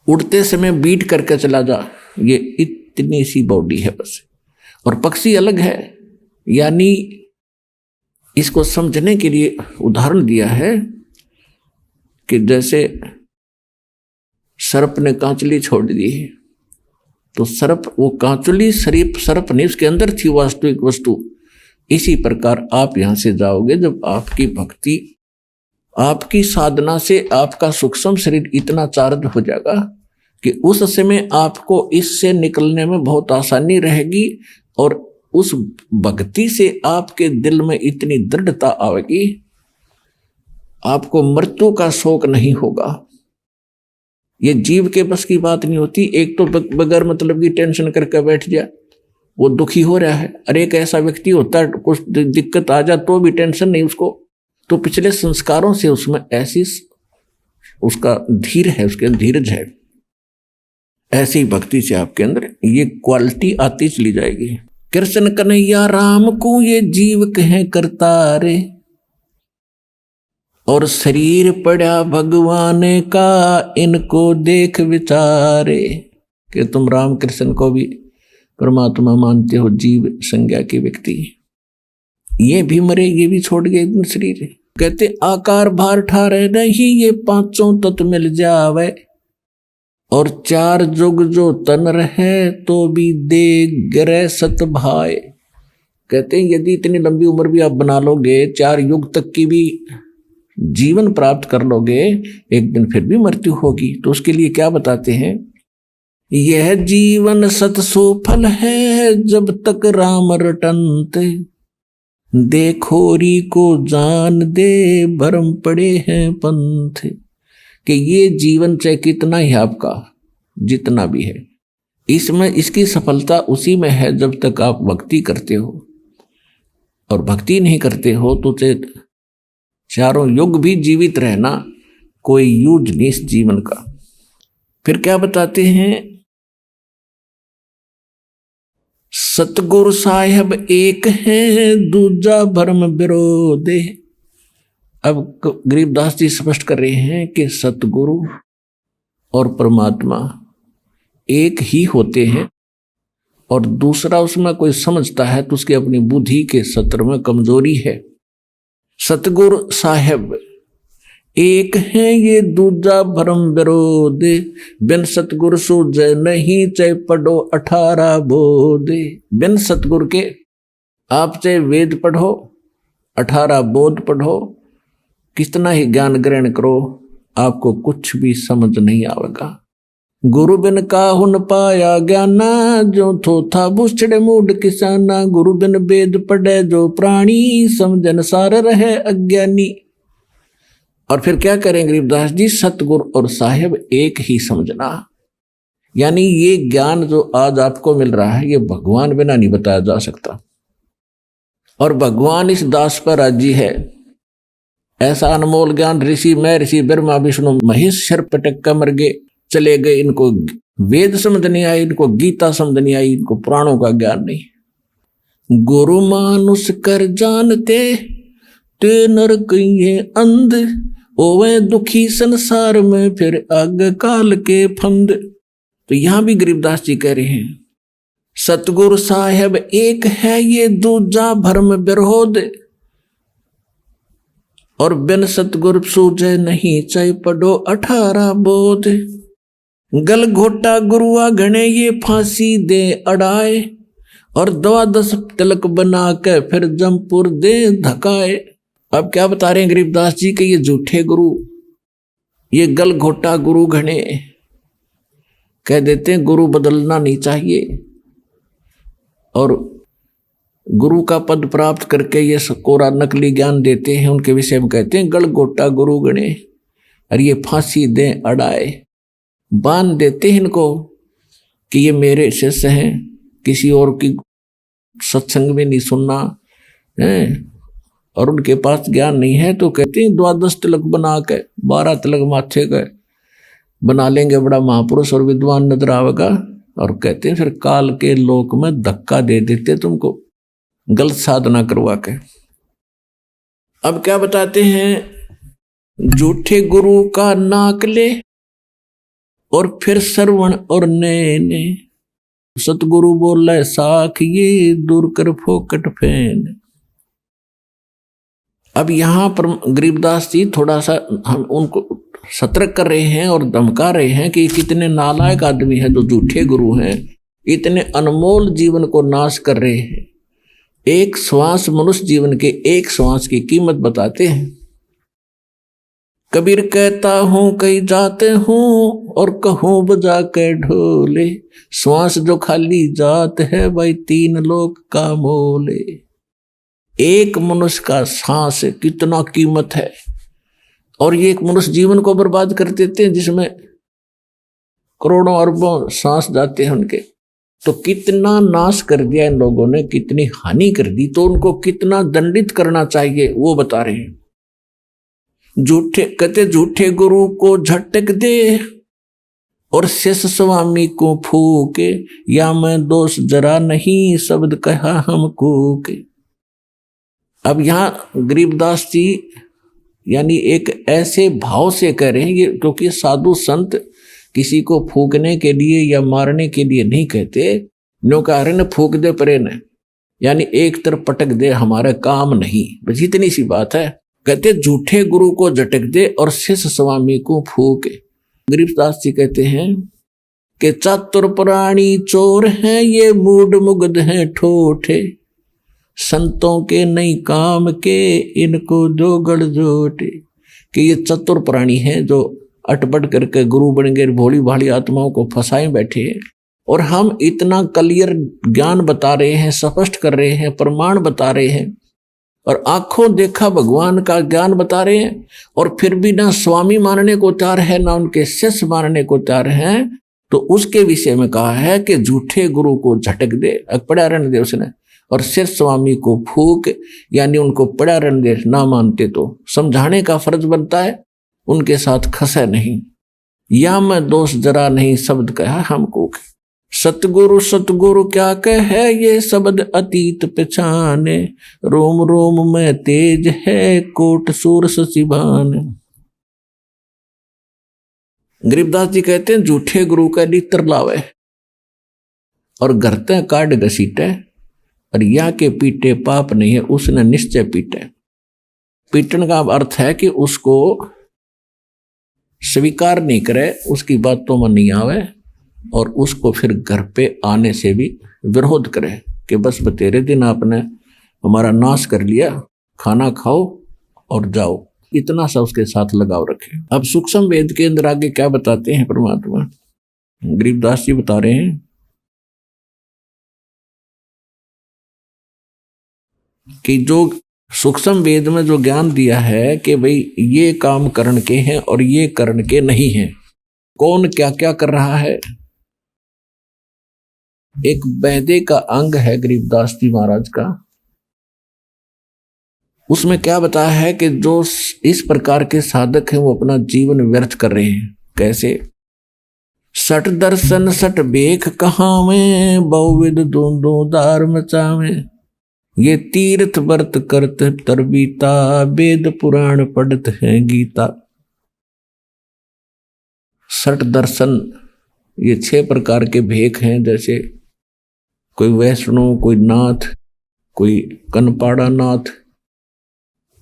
उड़ते समय बीट करके चला जा, ये इतनी सी बॉडी है बस। और पक्षी अलग है, यानी इसको समझने के लिए उदाहरण दिया है कि जैसे सर्प ने कांचली छोड़ दी है, तो सर्प वो कांचुली शरीफ सर्प नहीं, उसके अंदर थी वास्तविक वस्तु। इसी प्रकार आप यहां से जाओगे, जब आपकी भक्ति, आपकी साधना से आपका सूक्ष्म शरीर इतना चार्ज हो जाएगा कि उस समय आपको इससे निकलने में बहुत आसानी रहेगी। और उस भक्ति से आपके दिल में इतनी दृढ़ता आएगी, आपको मृत्यु का शोक नहीं होगा। ये जीव के बस की बात नहीं होती। एक तो बगैर मतलब की टेंशन करके बैठ जाए, वो दुखी हो रहा है। अरे एक ऐसा व्यक्ति होता है, कुछ दिक्कत आ जाए तो भी टेंशन नहीं उसको, तो पिछले संस्कारों से उसमें ऐसी उसका धीर है, उसके अंदर धीरज है। ऐसी भक्ति से आपके अंदर ये क्वालिटी आती चली जाएगी। कृष्ण कन्हैया राम को ये जीव कहे करतारे, और शरीर पड़ा भगवान का, इनको देख विचारे। कि तुम राम कृष्ण को भी परमात्मा मानते हो, जीव संज्ञा के व्यक्ति, ये भी मरे, ये भी छोड़ गए शरीर। कहते आकार भार ठारे नहीं, ये 5 तत्व मिल जावे, और 4 जुग जो तन रहे, तो भी दे गरे सत भाई। कहते हैं यदि इतनी लंबी उम्र भी आप बना लोगे, 4 युग तक की भी जीवन प्राप्त कर लोगे, एक दिन फिर भी मृत्यु होगी। तो उसके लिए क्या बताते हैं, यह जीवन सत सुफल है, जब तक राम रटनते, देखोरी को जान दे, भरम पड़े हैं पंथ। कि ये जीवन चाहे कितना ही आपका जितना भी है, इसमें इसकी सफलता उसी में है जब तक आप भक्ति करते हो। और भक्ति नहीं करते हो तो चाहे 4 युग भी जीवित रहना कोई यूज नहीं इस जीवन का। फिर क्या बताते हैं, सतगुरु साहेब एक है दूजा भरम विरोधे। अब गरीबदास जी स्पष्ट कर रहे हैं कि सतगुरु और परमात्मा एक ही होते हैं, और दूसरा उसमें कोई समझता है तो उसकी अपनी बुद्धि के सत्र में कमजोरी है। सतगुरु साहेब एक है ये दूजा भरम विरोधे, बिन सतगुरु सूझे नहीं चाहे पढ़ो 18 बोधे। बिन सतगुरु के आप चाहे वेद पढ़ो 18 बोध पढ़ो, कितना ही ज्ञान ग्रहण करो, आपको कुछ भी समझ नहीं आएगा। गुरु बिन काहू न पाया ज्ञाना, जो थो था बुछड़े मूड किसाना। गुरु बिन वेद पढ़े जो प्राणी, समझन सार रहे अज्ञानी। और फिर क्या करें गरीबदास जी, सतगुरु और साहेब एक ही समझना। यानी ये ज्ञान जो आज आपको मिल रहा है ये भगवान बिना नहीं बताया जा सकता, और भगवान इस दास पर राजी है। ऐसा अनमोल ज्ञान ऋषि मैं ऋषि ब्रह्मा विष्णु महेश सिर पटक कर मर गए, चले गए। इनको वेद समझ नहीं आई, इनको गीता समझ नहीं आई, इनको पुराणों का ज्ञान नहीं। गुरु मानुष कर जानते ते नर कहिए अंध, ओवे दुखी संसार में फिर आग काल के फंद। तो यहां भी गरीबदास जी कह रहे हैं, सतगुरु साहेब एक है ये दूजा भरम विरोध, और बिन सतगुरु सूझे नहीं चाहे पढ़ो 18 बोध। गल घोटा गुरुआ घने ये फांसी दे अड़ाए, और 12 तिलक बना के फिर जमपुर दे धकाए। अब क्या बता रहे हैं गरीबदास जी के ये झूठे गुरु, ये गल घोटा गुरु घने कह देते हैं गुरु बदलना नहीं चाहिए, और गुरु का पद प्राप्त करके ये कोरा नकली ज्ञान देते हैं। उनके विषय में कहते हैं गल घोटा गुरु गणे, और ये फांसी दे अड़ाए, बांध देते हैं इनको कि ये मेरे शिष्य हैं, किसी और की सत्संग में नहीं सुनना है, और उनके पास ज्ञान नहीं है। तो कहते हैं 12 तिलक बना के 12 तिलक माथे का बना लेंगे, बड़ा महापुरुष और विद्वान नजर आवेगा, और कहते हैं फिर काल के लोक में धक्का दे देते तुमको गलत साधना करवा के। अब क्या बताते हैं, झूठे गुरु का नाक ले और फिर श्रवण और नैने, सतगुरु बोले साख ये दूर कर फोकट फैन। अब यहां पर गरीबदास जी थोड़ा सा हम उनको सतर्क कर रहे हैं और धमका रहे हैं कि कितने नालायक आदमी है जो झूठे गुरु हैं, इतने अनमोल जीवन को नाश कर रहे हैं। एक श्वास मनुष्य जीवन के एक श्वास की कीमत बताते हैं। कबीर कहता हूं कहीं जाते हूं और कहूं बजा के ढोले, श्वास जो खाली जात है भाई 3 लोक का मोले। एक मनुष्य का सांस कितना कीमत है, और ये एक मनुष्य जीवन को बर्बाद कर देते हैं जिसमें करोड़ों अरबों सांस जाते हैं उनके। तो कितना नाश कर दिया इन लोगों ने, कितनी हानि कर दी, तो उनको कितना दंडित करना चाहिए वो बता रहे हैं। झूठे कहते झूठे गुरु को झटक दे और शेष स्वामी को फूके, या मैं दोष जरा नहीं शब्द कहा हमको के। अब यहां गरीबदास जी यानी एक ऐसे भाव से कह रहे हैं ये, क्योंकि साधु संत किसी को फूकने के लिए या मारने के लिए नहीं कहते, नो कह रहे न फूक दे परे न, यानी एक तरफ पटक दे हमारा काम नहीं, बस इतनी सी बात है। कहते झूठे गुरु को झटक दे और शेष स्वामी को फूके। गरीबदास जी कहते हैं कि चातुर प्राणी चोर हैं ये मूड मुग्ध हैं ठोठे, संतों के नहीं काम के इनको जो गढ़ जोटे। कि ये चतुर प्राणी हैं जो अटपट करके गुरु बन गए, भोली भाली आत्माओं को फंसाए बैठे हैं, और हम इतना क्लियर ज्ञान बता रहे हैं, स्पष्ट कर रहे हैं, प्रमाण बता रहे हैं, और आंखों देखा भगवान का ज्ञान बता रहे हैं, और फिर भी ना स्वामी मानने को तैयार है ना उनके शिष्य मानने को तैयार हैं। तो उसके विषय में कहा है कि झूठे गुरु को झटक दे, पड़ा रहने दे उसने, और शेष स्वामी को फूक, यानी उनको पड़ा रहने दे। ना मानते तो समझाने का फर्ज बनता है, उनके साथ खसे नहीं। या मैं दोष जरा नहीं शब्द कहा हमको। सतगुरु सतगुरु क्या कहे ये शब्द अतीत पहचाने, रोम रोम में तेज है कोट सूर सचिबान। गरीबदास जी कहते हैं झूठे गुरु का लीतर लावे और घरते काट घसीटे, और या के पीटे पाप नहीं है उसने निश्चय पीटे। पीटन का अर्थ है कि उसको स्वीकार नहीं करे, उसकी बातों में नहीं आवे, और उसको फिर घर पे आने से भी विरोध करे कि बस बतेरे दिन आपने हमारा नाश कर लिया, खाना खाओ और जाओ, इतना सा उसके साथ लगाव रखे। अब सूक्ष्म वेद के अंदर आगे क्या बताते हैं परमात्मा, गरीबदास जी बता रहे हैं कि जो सूक्ष्म वेद में जो ज्ञान दिया है कि भाई ये काम करण के हैं और ये करण के नहीं हैं, कौन क्या क्या कर रहा है। एक वैदे का अंग है गरीबदास जी महाराज का, उसमें क्या बताया है कि जो इस प्रकार के साधक हैं वो अपना जीवन व्यर्थ कर रहे हैं। कैसे? सट दर्शन सट बेख कहावे, बहुविध दूंदो दार मचावे, ये तीर्थ व्रत करत तरबीता, वेद पुराण पढ़त है गीता। सट दर्शन ये 6 प्रकार के भेख हैं, जैसे कोई वैष्णव, कोई नाथ, कोई कनपाड़ा नाथ,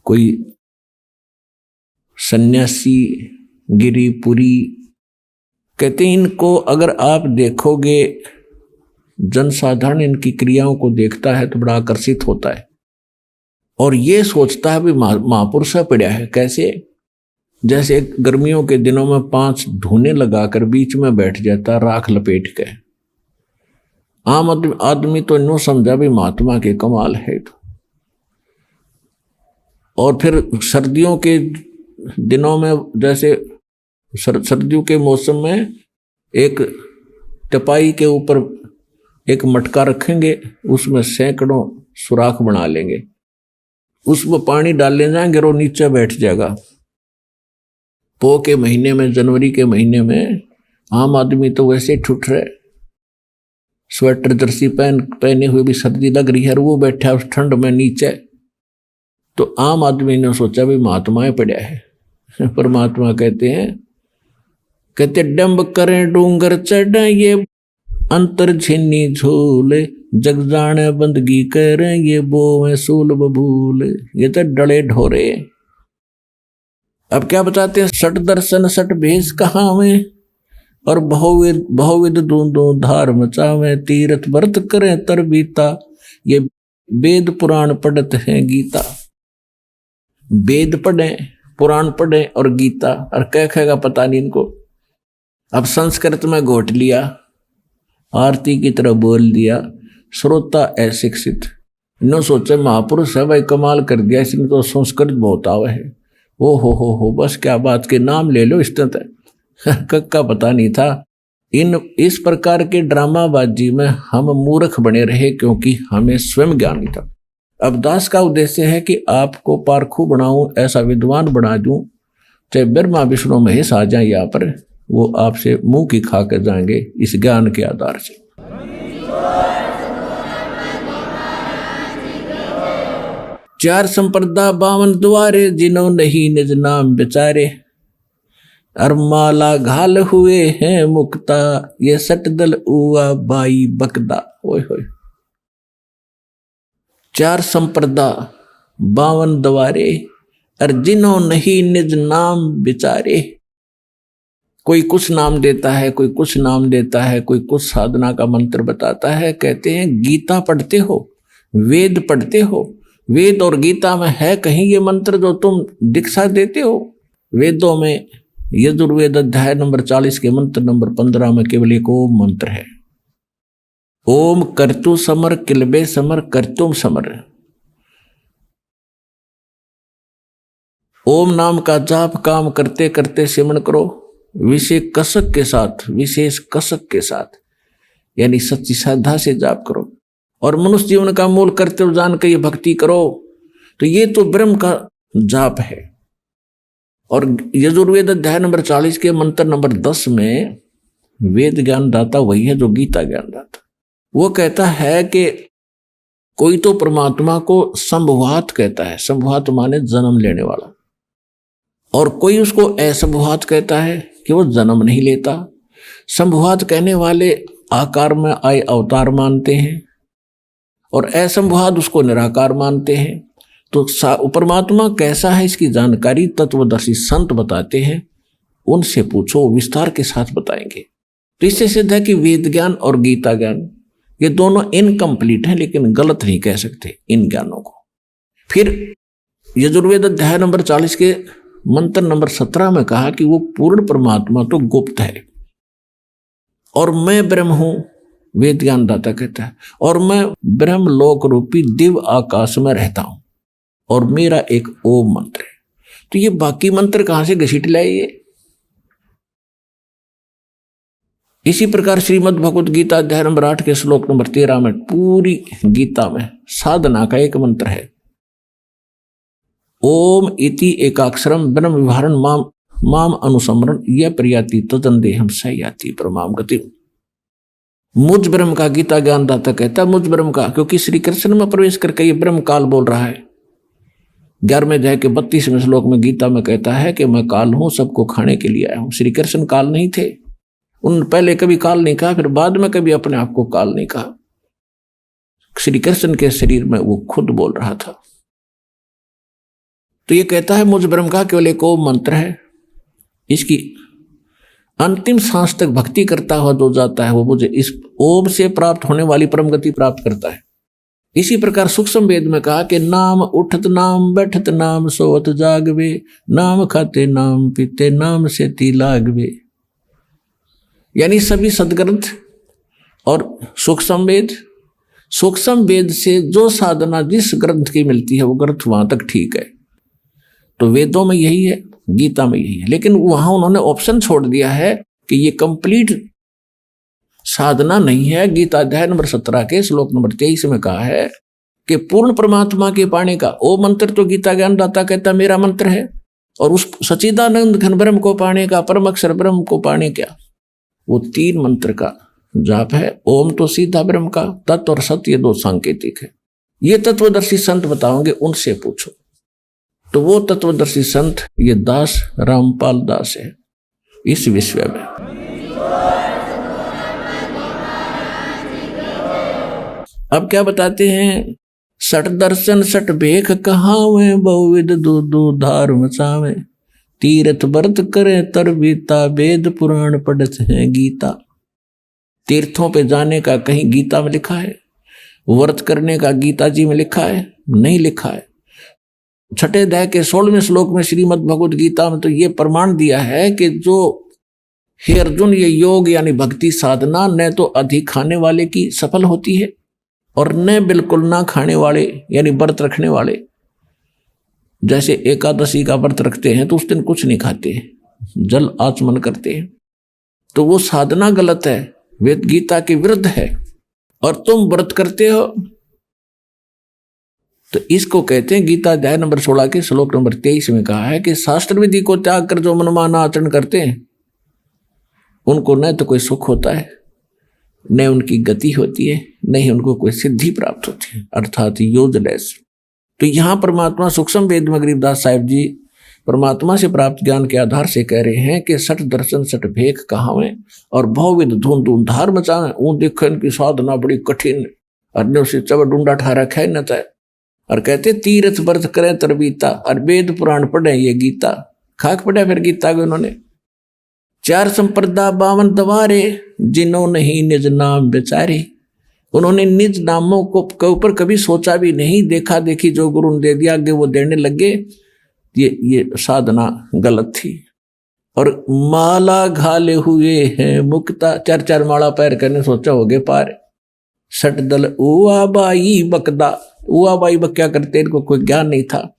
कोई सन्यासी, गिरिपुरी। कहते हैं इनको अगर आप देखोगे, जनसाधारण इनकी क्रियाओं को देखता है तो बड़ा आकर्षित होता है और ये सोचता है भी महापुरुष पड़ा है। कैसे? जैसे गर्मियों के दिनों में 5 धूने लगाकर बीच में बैठ जाता राख लपेट के। आम आदमी तो नो समझा भी महात्मा के कमाल है। तो और फिर सर्दियों के दिनों में, जैसे सर्दियों के मौसम में एक टपाई के ऊपर एक मटका रखेंगे, उसमें सैकड़ों सुराख बना लेंगे, उसमें पानी डालने जाएंगे और नीचे बैठ जाएगा। पो के महीने में, जनवरी के महीने में आम आदमी तो वैसे ठुठ रहे, स्वेटर जर्सी पहने हुए भी सर्दी लग रही है और वो बैठा उस ठंड में नीचे। तो आम आदमी ने सोचा भी महात्माएं पड़ा है। परमात्मा कहते डंब करें डूंगर चढ़े, ये अंतर झिन्नी झूले, जग जाने बंदगी करें, ये बोवे सूल बबूल। ये तो डले ढोरे। अब क्या बताते हैं? सट दर्शन सट भेष कहावे, और बहुविध दूंदो धार मचावे, तीर्थ व्रत करें तरबीता, ये वेद पुराण पढ़त है गीता। वेद पढ़े, पुराण पढ़े और गीता, और क्या कहेगा पता नहीं इनको। अब संस्कृत में घोट लिया, आरती की तरह बोल दिया, श्रोता अशिक्षित। इन्हों सोचे महापुरुष है भाई, कमाल कर दिया, इसने तो संस्कृत बहुत आवे है। ओ हो बस क्या बात के नाम ले लो, इस तरह कक्का पता नहीं था। इस प्रकार के ड्रामाबाजी में हम मूर्ख बने रहे क्योंकि हमें स्वयं ज्ञान नहीं था। अब दास का उद्देश्य है कि आपको पारखू बनाऊं, ऐसा विद्वान बना दूं, चाहे ब्रह्मा विष्णु महेश आ जाए यहाँ पर, वो आपसे मुंह की खा कर जाएंगे इस ज्ञान के आधार से। चार संप्रदा 52 द्वारे, जिन्हों नहीं निज नाम बेचारे, अरमाला घाल हुए हैं मुक्ता, ये सटदल उआ बाई बकदा। ओए होए, 4 संप्रदा 52 द्वारे, और जिन्हों नहीं निज नाम बेचारे। कोई कुछ नाम देता है, कोई कुछ नाम देता है, कोई कुछ साधना का मंत्र बताता है। कहते हैं गीता पढ़ते हो, वेद पढ़ते हो, वेद और गीता में है कहीं ये मंत्र जो तुम दीक्षा देते हो? वेदों में यजुर्वेद अध्याय नंबर 40 के मंत्र नंबर 15 में केवल एक ओम मंत्र है। ओम कर्तु समर किलबे समर कर्तुम समर। ओम नाम का जाप काम करते करते सिमरण करो, विशेष कसक के साथ, विशेष कसक के साथ, यानी सच्ची श्रद्धा से जाप करो, और मनुष्य जीवन का मूल कर्तव्य जान के ये भक्ति करो। तो ये तो ब्रह्म का जाप है। और यजुर्वेद अध्याय नंबर 40 के मंत्र नंबर 10 में वेद ज्ञान दाता वही है जो गीता ज्ञान दाता। वो कहता है कि कोई तो परमात्मा को संभवात कहता है, संभवात माने जन्म लेने वाला, और कोई उसको असंभवात कहता है कि वो जन्म नहीं लेता। संभवात कहने वाले आकार में आए अवतार मानते हैं और असंभवात उसको निराकार मानते हैं। तो परमात्मा कैसा है इसकी जानकारी तत्वदर्शी संत बताते हैं, उनसे पूछो, विस्तार के साथ बताएंगे। तो इससे सिद्ध है कि वेद ज्ञान और गीता ज्ञान ये दोनों इनकम्प्लीट हैं, लेकिन गलत नहीं कह सकते इन ज्ञानों को। फिर यजुर्वेद अध्याय नंबर 40 के मंत्र नंबर 17 में कहा कि वो पूर्ण परमात्मा तो गुप्त है और मैं ब्रह्म हूं, वेद ज्ञान दाता कहता है, और मैं ब्रह्म लोक रूपी दिव्य आकाश में रहता हूं और मेरा एक ओम मंत्र है। तो ये बाकी मंत्र कहां से घसीट लाए ये? इसी प्रकार श्रीमद् भगवत गीता अध्याय नंबर 8 के श्लोक नंबर 13 में पूरी गीता में साधना का एक मंत्र है, ओम इति एकाक्षरम ब्रह्म विहारण माम अनुसमरण यह प्रयाति तदंदेहम सयाति परमाम गति। मुझ ब्रह्म का गीता ज्ञान दाता कहता है, मुझ ब्रह्म का, क्योंकि श्री कृष्ण में प्रवेश करके ये ब्रह्म काल बोल रहा है। 11वें अध्याय के 32वें श्लोक में गीता में कहता है कि मैं काल हूं, सबको खाने के लिए आया हूं। श्री कृष्ण काल नहीं थे, उन्होंने पहले कभी काल नहीं कहा, फिर बाद में कभी अपने आप को काल नहीं कहा। श्री कृष्ण के शरीर में वो खुद बोल रहा था। तो ये कहता है मुझ ब्रह्म का केवल एक ओम मंत्र है, इसकी अंतिम सांस तक भक्ति करता हुआ जो जाता है वो मुझे इस ओम से प्राप्त होने वाली परम गति प्राप्त करता है। इसी प्रकार सूक्ष्म वेद में कहा कि नाम उठत नाम बैठत नाम सोवत जागवे, नाम खाते नाम पीते नाम से ती लागवे। यानी सभी सदग्रंथ और सूक्ष्म वेद से जो साधना जिस ग्रंथ की मिलती है वो ग्रंथ वहां तक ठीक है। तो वेदों में यही है, गीता में यही है, लेकिन वहां उन्होंने ऑप्शन छोड़ दिया है कि ये कंप्लीट साधना नहीं है। गीता अध्याय नंबर 17 के श्लोक नंबर 23 में कहा है कि पूर्ण परमात्मा के पाने का ओ मंत्र तो गीता ज्ञान दाता कहता मेरा मंत्र है, और उस सच्चिदानंद घन ब्रह्म को पाने का, परम अक्षर ब्रह्म को पाने का, वो 3 मंत्र का जाप है। ओम तो सीधा ब्रह्म का, तत्व और सत्य ये 2 सांकेतिक है। ये तत्वदर्शी संत बताओगे, उनसे पूछो। तो वो तत्वदर्शी संत ये दास रामपाल दास है इस विश्व में। अब क्या बताते हैं, सठ दर्शन सठ भेख कहावे, बहुविध दो धार मचावे, तीर्थ व्रत करे तर बीता, वेद पुराण पढ़त है गीता। तीर्थों पे जाने का कहीं गीता में लिखा है? व्रत करने का गीता जी में लिखा है? नहीं लिखा है। 6 अध्याय के 16वें श्लोक में श्रीमद् भगवत गीता में तो ये प्रमाण दिया है कि जो हे अर्जुन ये योग यानी भक्ति साधना न तो अधिक खाने वाले की सफल होती है और न बिल्कुल ना खाने वाले यानी व्रत रखने वाले। जैसे एकादशी का व्रत रखते हैं तो उस दिन कुछ नहीं खाते, जल आचमन करते हैं, तो वो साधना गलत है, वेद गीता के विरुद्ध है। और तुम व्रत करते हो तो इसको कहते हैं, गीता अध्याय नंबर 16 के श्लोक नंबर 23 में कहा है कि शास्त्र विधि को त्याग कर जो मनमाना आचरण करते हैं उनको न तो कोई सुख होता है, न उनकी गति होती है, न ही उनको कोई सिद्धि प्राप्त होती है, अर्थात यूजलेस। तो यहाँ परमात्मा सूक्ष्म वेद में गरीबदास साहिब जी परमात्मा से प्राप्त ज्ञान के आधार से कह रहे हैं कि सठ दर्शन सठ भेख कहावे और बहुविध धूम धार मचावे। वो देखो इनकी साधना बड़ी कठिन, अरण्यों से चब डूंडा ठा रखा है न तय, और कहते तीर्थ व्रत करें तरबीता, और वेद पुराण पढ़े ये गीता। खाक पढ़ा फिर गीता को उन्होंने, 4 संप्रदा 52 दवारे, जिन्हों नहीं निज नाम बेचारे। उन्होंने निज नामों के ऊपर कभी सोचा भी नहीं, देखा देखी जो गुरु ने दे दिया आगे वो देने लगे। ये साधना गलत थी। और माला घाले हुए हैं मुक्ता, 4 माला पैर करने सोचा होगे पार। सट दल उआ बाई बकदा, उआ बाई बक क्या करते, इनको कोई ज्ञान नहीं था।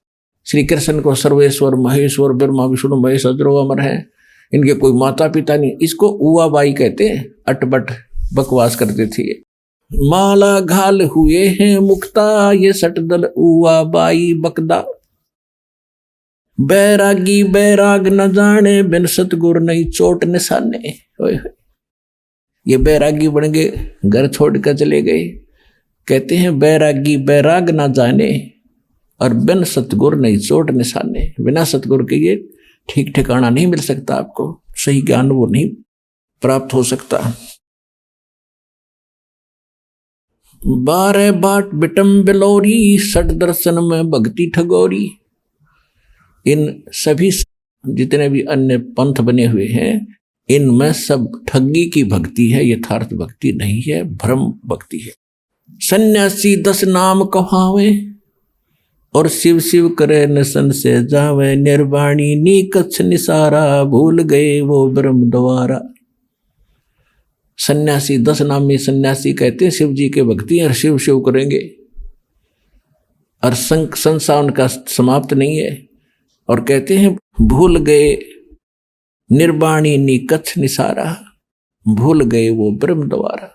श्री कृष्ण को सर्वेश्वर महेश्वर ब्रह्मा विष्णु महेश अजरो अमर है, इनके कोई माता पिता नहीं, इसको उआ बाई कहते हैं। अटपट बकवास करते थे। माला घाल हुए हैं मुक्ता, ये सट दल उआ बाई बकदा। बैरागी बैराग न जाने, बिन सतगुर नहीं चोट निशाने। ओए होए, ये बैरागी बन गए, घर छोड़कर चले गए। कहते हैं बैरागी बैराग ना जाने और बिन सतगुर नहीं चोट निशाने। बिना सतगुर के ये ठीक ठिकाना नहीं मिल सकता, आपको सही ज्ञान वो नहीं प्राप्त हो सकता। 12 बाट बिटम बिलोरी, सठ दर्शन में भक्ति ठगोरी। इन सभी जितने भी अन्य पंथ बने हुए हैं, इनमें सब ठगी की भक्ति है, यथार्थ भक्ति नहीं है, भ्रम भक्ति है। सन्यासी 10 नाम कहावे और शिव शिव करे नसन से जावे। निर्वाणी नीकछ निसारा, भूल गए वो ब्रह्म द्वारा। सन्यासी 10 नाम में सन्यासी कहते हैं शिव जी के भक्ति और शिव शिव करेंगे और संसार उनका समाप्त नहीं है। और कहते हैं भूल गए निर्वाणी निकछ निसारा, भूल गए वो ब्रह्म द्वारा।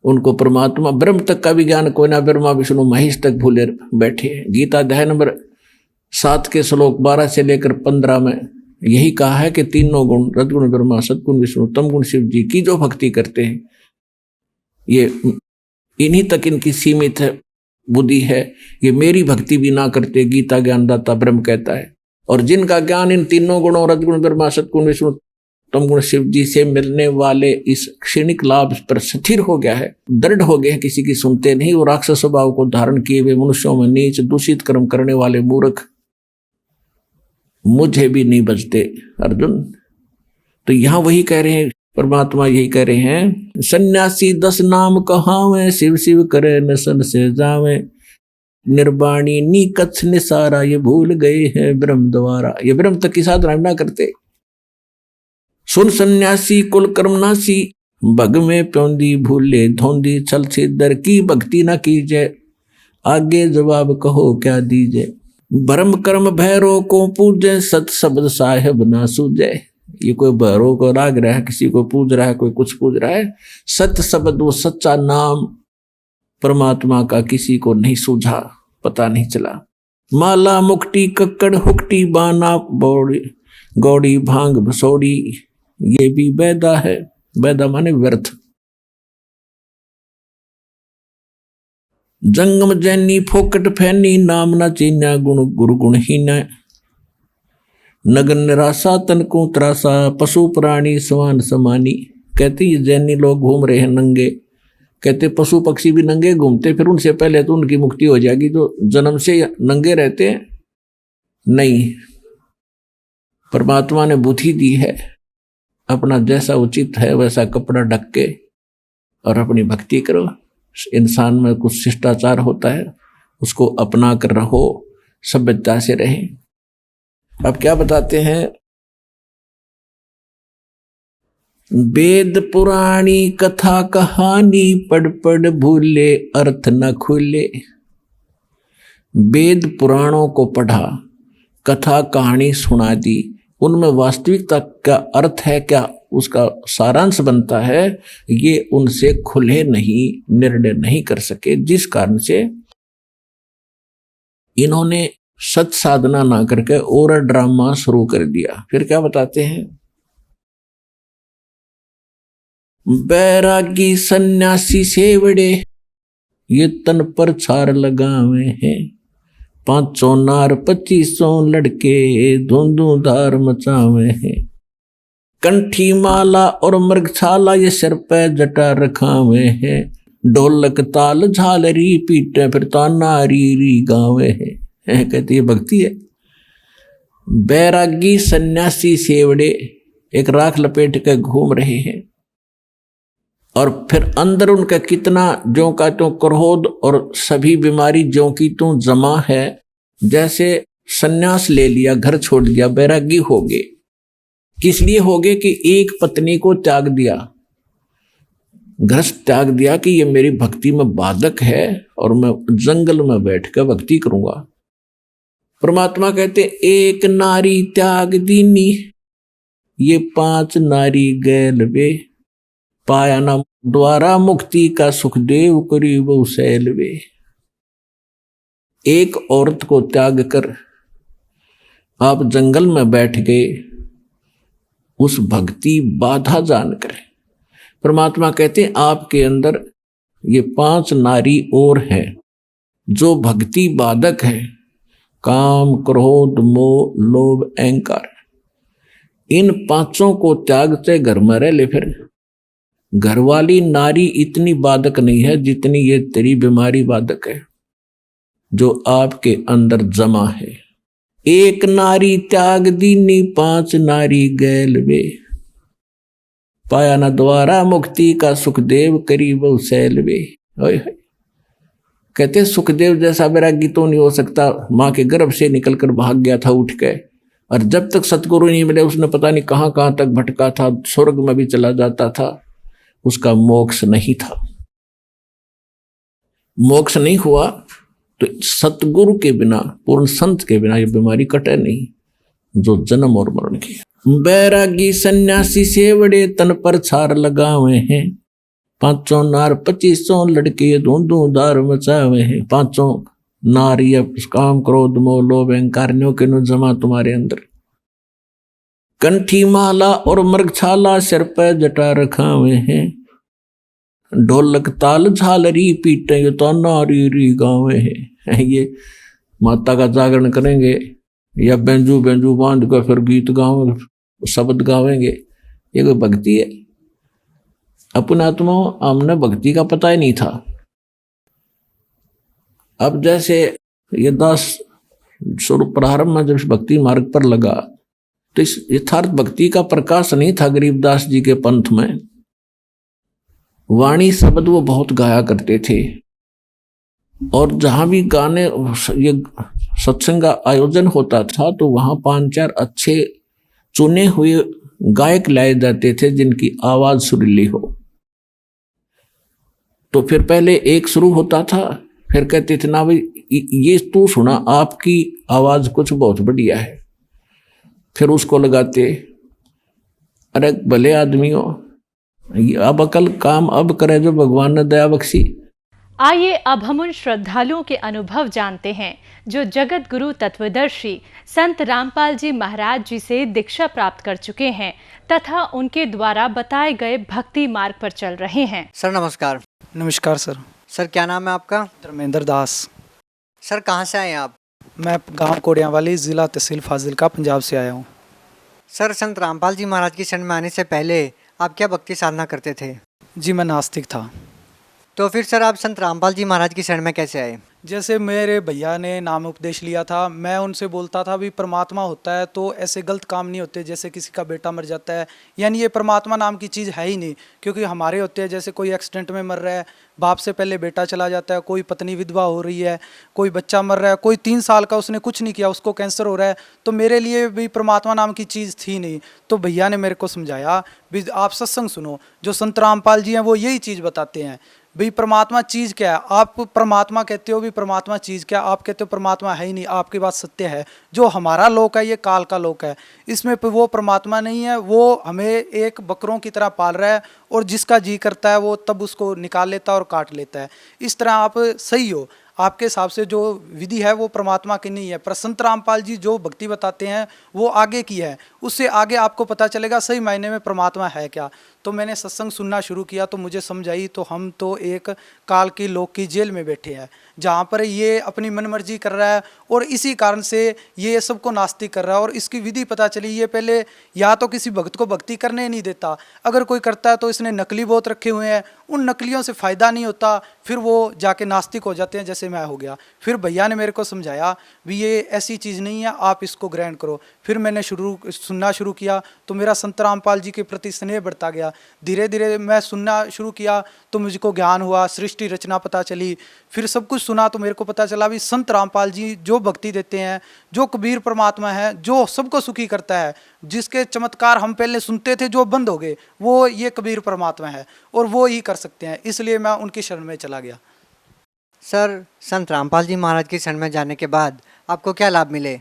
उनको परमात्मा ब्रह्म तक का भी ज्ञान कोई ना, ब्रह्मा विष्णु महेश तक भूले बैठे। गीता अध्याय नंबर 7 के श्लोक 12 से लेकर 15 में यही कहा है कि तीनों गुण रजगुण ब्रह्मा, सद्गुण विष्णु, तमगुण शिव जी की जो भक्ति करते हैं, ये इन्हीं तक इनकी सीमित है बुद्धि है। ये मेरी भक्ति भी ना करते, गीता ज्ञानदाता ब्रह्म कहता है। और जिनका ज्ञान इन तीनों गुणों रजगुण ब्रह्मा, सद्गुण विष्णु, तमगुण शिव जी से मिलने वाले इस क्षणिक लाभ पर स्थिर हो गया है, दृढ़ हो गया है, किसी की सुनते नहीं। वो राक्षस स्वभाव को धारण किए हुए मनुष्यों में नीच दूषित कर्म करने वाले मूर्ख मुझे भी नहीं बचते अर्जुन। तो यहां वही कह रहे हैं, परमात्मा यही कह रहे हैं, सन्यासी 10 नाम कहावे, शिव शिव करे नसन से जावे। निर्वाणी नीकछ निसारा, ये भूल गए हैं ब्रह्म द्वारा। ये ब्रह्म तक की साधना ना करते। सुन सन्यासी कुल कर्मनासी, भग में प्योंदी भूले धोंदी। छल छिद्र की भक्ति न कीजे, आगे जवाब कहो क्या दीजे। भरम कर्म भैरो को पूजे, सत शब्द साहेब ना सूझे। ये कोई भैरो को राग रहा है, किसी को पूज रहा है, कोई कुछ पूज रहा है। सत्य शब्द वो सच्चा नाम परमात्मा का किसी को नहीं सूझा, पता नहीं चला। माला मुक्ति कक्कड़ हुक्टी बाना बौड़ी गौड़ी भांग भसोड़ी, ये भी बैदा है। बैदा माने व्यर्थ। जंगम जैनी फोकट फैनी, नाम न चीन्या गुण गुरु गुणहीन। नगन निराशा तन को त्रासा, पशु प्राणी समान समानी। कहते ये जैनी लोग घूम रहे हैं नंगे। कहते पशु पक्षी भी नंगे घूमते, फिर उनसे पहले तो उनकी मुक्ति हो जाएगी जो जन्म से नंगे रहते हैं। नहीं, परमात्मा ने बुद्धि दी है, अपना जैसा उचित है वैसा कपड़ा ढक के और अपनी भक्ति करो। इंसान में कुछ शिष्टाचार होता है, उसको अपना कर रहो, सभ्यता से रहें। अब क्या बताते हैं, वेद पुराणी कथा कहानी, पढ़ पढ़ भूले अर्थ न खुले। वेद पुराणों को पढ़ा, कथा कहानी सुना दी, उनमें वास्तविकता का अर्थ है क्या, उसका सारांश बनता है, ये उनसे खुले नहीं, निर्णय नहीं कर सके। जिस कारण से इन्होंने सत साधना ना करके और ड्रामा शुरू कर दिया। फिर क्या बताते हैं, बैरागी सन्यासी सेवड़े, ये तन पर छार लगावे हैं। 500 नार 2500 लड़के, धुंधुधार मचावे हैं। कंठी माला और मृगछाला, ये सिर पे जटा रखावे हैं। ढोलक ताल झालरी पीटे, फिर ताना री री गावे हैं। कहती है भक्ति है। बैरागी सन्यासी सेवड़े एक राख लपेट के घूम रहे हैं, और फिर अंदर उनका कितना ज्यों का त्यों क्रोध और सभी बीमारी ज्यों की त्यों जमा है। जैसे सन्यास ले लिया, घर छोड़ दिया, बैरागी हो गए। किस लिए हो गए कि एक पत्नी को त्याग दिया, घर त्याग दिया कि ये मेरी भक्ति में बाधक है और मैं जंगल में बैठकर भक्ति करूंगा। परमात्मा कहते एक नारी त्याग दीनी, ये 5 नारी गैल वे। पाया ना द्वारा मुक्ति का सुखदेव, करी वो सैलवे। एक औरत को त्याग कर आप जंगल में बैठ गए उस भक्ति बाधा जानकर। परमात्मा कहते हैं आपके अंदर ये 5 नारी और हैं जो भक्ति बाधक है, काम, क्रोध, मोह, लोभ, अहंकार। इन 5 को त्यागते घर में रह ले। फिर घरवाली नारी इतनी बाधक नहीं है जितनी ये तेरी बीमारी बाधक है जो आपके अंदर जमा है। एक नारी त्याग दीनी 5 नारी गैल वे, पाया न द्वारा मुक्ति का सुखदेव करी बहु सैल वे। कहते सुखदेव जैसा वैरागी तो नहीं हो सकता, माँ के गर्भ से निकलकर भाग गया था उठ के, और जब तक सतगुरु नहीं मिले उसने पता नहीं कहाँ कहाँ तक भटका था, स्वर्ग में भी चला जाता था, उसका मोक्ष नहीं था। मोक्ष नहीं हुआ तो सतगुरु के बिना, पूर्ण संत के बिना ये बीमारी कटे नहीं जो जन्म और मरण की। बैरागी सन्यासी से बड़े तन पर छार लगावे हैं, 5 नार 25 लड़के धूधार मचावे हैं। 5 नार ये काम, क्रोध, मोह, लोभ, अहंकार के नो जमा तुम्हारे अंदर। कंठी माला और मृगछाला सिर पर जटा रखावे हैं, ढोलक ताल झालरी पीटे तो नारी री गावे हैं। ये माता का जागरण करेंगे या बेंजू बेंजू बांध कर फिर गीत गावेंगे, शब्द गावेंगे, ये कोई भक्ति है? अपने आत्मा हमने भक्ति का पता ही नहीं था। अब जैसे ये दास स्वरूप प्रारंभ में जब भक्ति मार्ग पर लगा तो इस यथार्थ भक्ति का प्रकाश नहीं था गरीबदास जी के पंथ में। वाणी शब्द वो बहुत गाया करते थे और जहां भी गाने ये सत्संग का आयोजन होता था तो वहां 5-4 अच्छे चुने हुए गायक लाए जाते थे जिनकी आवाज सुरीली हो। तो फिर पहले एक शुरू होता था, फिर कहते थे ना भाई ये तू सुना, आपकी आवाज कुछ बहुत बढ़िया है। फिर उसको लगाते, अरे भले आदमियों अब अकल काम अब करे जो भगवान ने दया बख्शी। आइए अब हम उन श्रद्धालुओं के अनुभव जानते हैं जो जगत गुरु तत्वदर्शी संत रामपाल जी महाराज जी से दीक्षा प्राप्त कर चुके हैं तथा उनके द्वारा बताए गए भक्ति मार्ग पर चल रहे हैं। सर नमस्कार। नमस्कार सर। सर क्या नाम है आपका? धर्मेंद्र दास। सर कहाँ से आए हैं आप? मैं गांव कोड़ियावाली, जिला तहसील फाजिलका, पंजाब से आया हूँ। सर संत रामपाल जी महाराज की शरण में आने से पहले आप क्या भक्ति साधना करते थे? जी मैं नास्तिक था। तो फिर सर आप संत रामपाल जी महाराज की शरण में कैसे आए? जैसे मेरे भैया ने नाम उपदेश लिया था, मैं उनसे बोलता था भी परमात्मा होता है तो ऐसे गलत काम नहीं होते, जैसे किसी का बेटा मर जाता है, यानी ये परमात्मा नाम की चीज़ है ही नहीं। क्योंकि हमारे होते हैं जैसे कोई एक्सीडेंट में मर रहा है, बाप से पहले बेटा चला जाता है, कोई पत्नी विधवा हो रही है, कोई बच्चा मर रहा है, कोई 3 साल का उसने कुछ नहीं किया उसको कैंसर हो रहा है, तो मेरे लिए भी परमात्मा नाम की चीज़ थी नहीं। तो भैया ने मेरे को समझाया भी आप सत्संग सुनो, जो संत रामपाल जी हैं वो यही चीज़ बताते हैं भाई परमात्मा चीज़ क्या है। आप परमात्मा कहते हो भी परमात्मा चीज़ क्या, आप कहते हो परमात्मा है ही नहीं, आपकी बात सत्य है। जो हमारा लोक है ये काल का लोक है, इसमें वो परमात्मा नहीं है, वो हमें एक बकरों की तरह पाल रहा है और जिसका जी करता है वो तब उसको निकाल लेता है और काट लेता है। इस तरह आप सही हो, आपके हिसाब से जो विधि है वो परमात्मा की नहीं है, पर संत रामपाल जी जो भक्ति बताते हैं वो आगे की है, उससे आगे आपको पता चलेगा सही मायने में परमात्मा है क्या। तो मैंने सत्संग सुनना शुरू किया तो मुझे समझ आई तो हम तो एक काल की लोक की जेल में बैठे हैं जहाँ पर ये अपनी मनमर्जी कर रहा है और इसी कारण से ये सबको नास्तिक कर रहा है। और इसकी विधि पता चली, ये पहले या तो किसी भक्त को भक्ति करने नहीं देता, अगर कोई करता है तो इसने नकली बहुत रखे हुए हैं, उन नकलियों से फ़ायदा नहीं होता, फिर वो जाके नास्तिक हो जाते हैं जैसे मैं हो गया। फिर भैया ने मेरे को समझाया भी ये ऐसी चीज़ नहीं है, आप इसको ग्रहण करो। फिर मैंने सुनना शुरू किया तो मेरा संत रामपाल जी के प्रति स्नेह बढ़ता गया। धीरे धीरे मैं सुनना शुरू किया तो मुझको ज्ञान हुआ, सृष्टि रचना पता चली। फिर सब कुछ सुना तो मेरे को पता चला भी संत रामपाल जी जो भक्ति देते हैं, जो कबीर परमात्मा है, जो सबको सुखी करता है, जिसके चमत्कार हम पहले सुनते थे जो बंद हो गए, वो ये कबीर परमात्मा है और वो ही कर सकते हैं। इसलिए मैं उनकी शरण में चला गया। सर संत रामपाल जी महाराज की शरण में जाने के बाद आपको क्या लाभ मिले?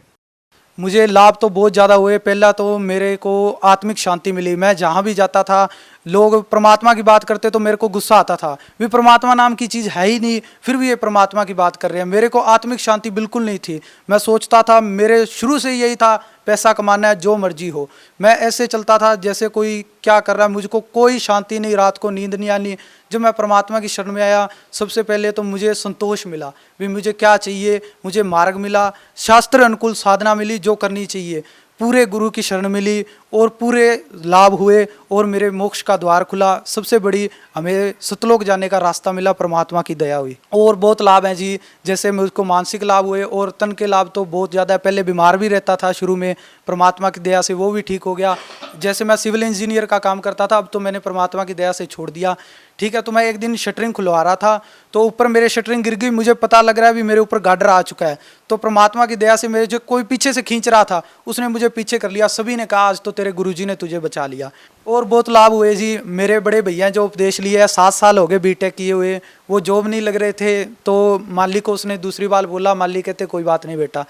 मुझे लाभ तो बहुत ज़्यादा हुए। पहला तो मेरे को आत्मिक शांति मिली। मैं जहाँ भी जाता था लोग परमात्मा की बात करते तो मेरे को गुस्सा आता था, भी परमात्मा नाम की चीज़ है ही नहीं, फिर भी ये परमात्मा की बात कर रहे हैं। मेरे को आत्मिक शांति बिल्कुल नहीं थी। मैं सोचता था, मेरे शुरू से यही था, पैसा कमाना है, जो मर्जी हो। मैं ऐसे चलता था जैसे कोई क्या कर रहा है, मुझको कोई शांति नहीं, रात को नींद नहीं आनी। जब मैं परमात्मा की शरण में आया, सबसे पहले तो मुझे संतोष मिला, भी मुझे क्या चाहिए, मुझे मार्ग मिला, शास्त्र अनुकूल साधना मिली जो करनी चाहिए, पूरे गुरु की शरण मिली और पूरे लाभ हुए और मेरे मोक्ष का द्वार खुला। सबसे बड़ी हमें सतलोक जाने का रास्ता मिला, परमात्मा की दया हुई। और बहुत लाभ हैं जी, जैसे मुझको मानसिक लाभ हुए और तन के लाभ तो बहुत ज़्यादा है। पहले बीमार भी रहता था शुरू में, परमात्मा की दया से वो भी ठीक हो गया। जैसे मैं सिविल इंजीनियर का काम करता था, अब तो मैंने परमात्मा की दया से छोड़ दिया। ठीक है, तो मैं एक दिन शटरिंग खुलवा रहा था, तो ऊपर मेरे शटरिंग गिर गई, मुझे पता लग रहा है भी मेरे ऊपर गार्डर आ चुका है। तो परमात्मा की दया से मेरे जो कोई पीछे से खींच रहा था, उसने मुझे पीछे कर लिया। सभी ने कहा आज तो तेरे गुरुजी ने तुझे बचा लिया। और बहुत लाभ हुए जी। मेरे बड़े भैया जो उपदेश लिए है, 7 साल हो गए बीटेक किए हुए, वो जॉब नहीं लग रहे थे, तो मालिक को उसने दूसरी बार बोला, मालिक कहते कोई बात नहीं बेटा।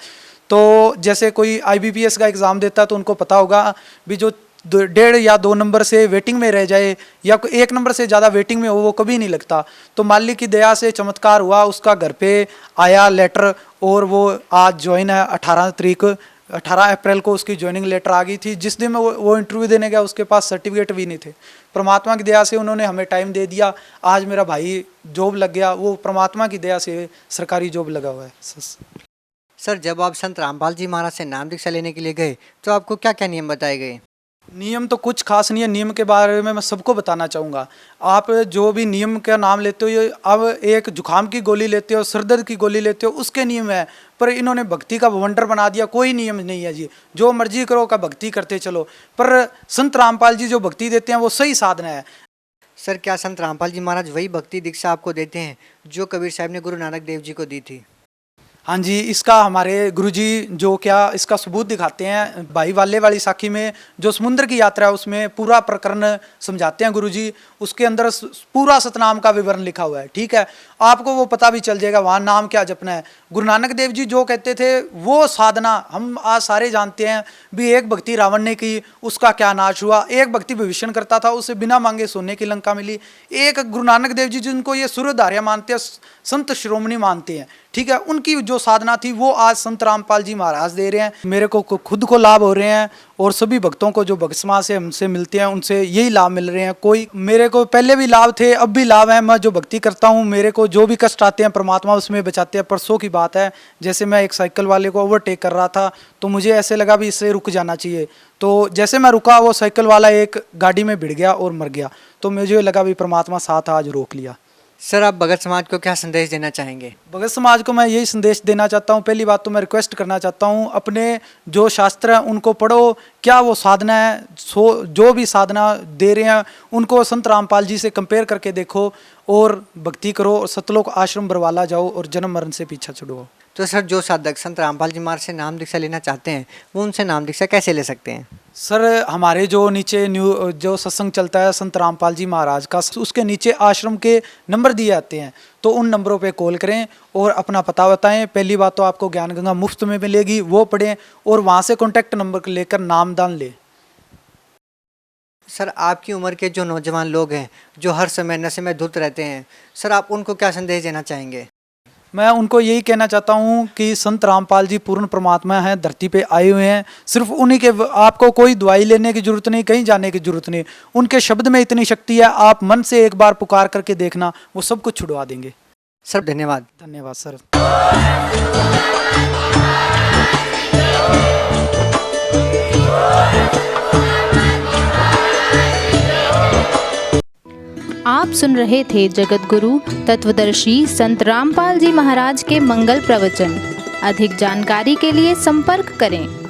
तो जैसे कोई IBPS का एग्ज़ाम देता तो उनको पता होगा भी जो 1.5 या 2 नंबर से वेटिंग में रह जाए या 1 नंबर से ज़्यादा वेटिंग में हो, वो कभी नहीं लगता। तो मालिक की दया से चमत्कार हुआ, उसका घर पे आया लेटर और वो आज ज्वाइन है। 18 अप्रैल को उसकी ज्वाइनिंग लेटर आ गई थी। जिस दिन वो इंटरव्यू देने गया, उसके पास सर्टिफिकेट भी नहीं थे। परमात्मा की दया से उन्होंने हमें टाइम दे दिया, आज मेरा भाई जॉब लग गया। वो परमात्मा की दया से सरकारी जॉब लगा हुआ है। सर, जब आप संत रामपाल जी महाराज से नाम दीक्षा लेने के लिए गए तो आपको क्या क्या नियम बताए गए? नियम तो कुछ खास नहीं है, नियम के बारे में मैं सबको बताना चाहूँगा। आप जो भी नियम का नाम लेते हो, ये अब एक जुकाम की गोली लेते हो, सरदर्द की गोली लेते हो, उसके नियम है, पर इन्होंने भक्ति का भवंडर बना दिया। कोई नियम नहीं है जी, जो मर्जी करो का भक्ति करते चलो। पर संत रामपाल जी जो भक्ति देते हैं वो सही साधना है। सर, क्या संत रामपाल जी महाराज वही भक्ति दीक्षा आपको देते हैं जो कबीर साहब ने गुरु नानक देव जी को दी थी? हाँ जी, इसका हमारे गुरुजी जो क्या इसका सबूत दिखाते हैं। भाई वाले वाली साखी में जो समुद्र की यात्रा है, उसमें पूरा प्रकरण समझाते हैं गुरुजी। उसके अंदर पूरा सतनाम का विवरण लिखा हुआ है। ठीक है, आपको वो पता भी चल जाएगा वहाँ नाम क्या जपना है। गुरु नानक देव जी जो कहते थे वो साधना हम आज सारे जानते हैं भी। एक भक्ति रावण ने की, उसका क्या नाश हुआ। एक भक्ति विभीषण करता था, उसे बिना मांगे सोने की लंका मिली। एक गुरु नानक देव जी जिनको ये सूर्यधार्या मानते हैं, संत शिरोमणि मानते हैं, ठीक है, उनकी जो साधना थी वो आज संत रामपाल जी महाराज दे रहे हैं। मेरे को खुद को लाभ हो रहे हैं और सभी भक्तों को जो भक्त समाज से हमसे मिलते हैं उनसे यही लाभ मिल रहे हैं। कोई मेरे को पहले भी लाभ थे, अब भी लाभ है। मैं जो भक्ति करता हूँ, मेरे को जो भी कष्ट आते हैं परमात्मा उसमें बचाते हैं। परसों की बात है, जैसे मैं एक साइकिल वाले को ओवरटेक कर रहा था, तो मुझे ऐसे लगा भी इससे रुक जाना चाहिए। तो जैसे मैं रुका, वो साइकिल वाला एक गाड़ी में भिड़ गया और मर गया। तो मुझे लगा भी परमात्मा साथ आज रोक लिया। सर, आप भगत समाज को क्या संदेश देना चाहेंगे? भगत समाज को मैं यही संदेश देना चाहता हूँ। पहली बात तो मैं रिक्वेस्ट करना चाहता हूँ, अपने जो शास्त्र हैं उनको पढ़ो। क्या वो साधना है, जो भी साधना दे रहे हैं उनको संत रामपाल जी से कंपेयर करके देखो और भक्ति करो और सतलोक आश्रम बरवाला जाओ और जन्म मरण से पीछा छुड़ाओ। तो सर, जो साधक संत रामपाल जी महाराज से नाम दीक्षा लेना चाहते हैं वो उनसे नाम दीक्षा कैसे ले सकते हैं? सर, हमारे जो नीचे जो सत्संग चलता है संत रामपाल जी महाराज का, उसके नीचे आश्रम के नंबर दिए जाते हैं, तो उन नंबरों पे कॉल करें और अपना पता बताएं। पहली बात तो आपको ज्ञान गंगा मुफ्त में मिलेगी, वो पढ़ें और वहाँ से कॉन्टैक्ट नंबर लेकर नामदान लें। सर, आपकी उम्र के जो नौजवान लोग हैं जो हर समय नशे में धुत रहते हैं, सर आप उनको क्या संदेश देना चाहेंगे? मैं उनको यही कहना चाहता हूँ कि संत रामपाल जी पूर्ण परमात्मा हैं, धरती पे आए हुए हैं। सिर्फ उन्हीं के, आपको कोई दवाई लेने की जरूरत नहीं, कहीं जाने की जरूरत नहीं। उनके शब्द में इतनी शक्ति है, आप मन से एक बार पुकार करके देखना, वो सब कुछ छुड़वा देंगे। सर, धन्यवाद। धन्यवाद सर। आप सुन रहे थे जगत गुरु तत्वदर्शी संत रामपाल जी महाराज के मंगल प्रवचन। अधिक जानकारी के लिए संपर्क करें।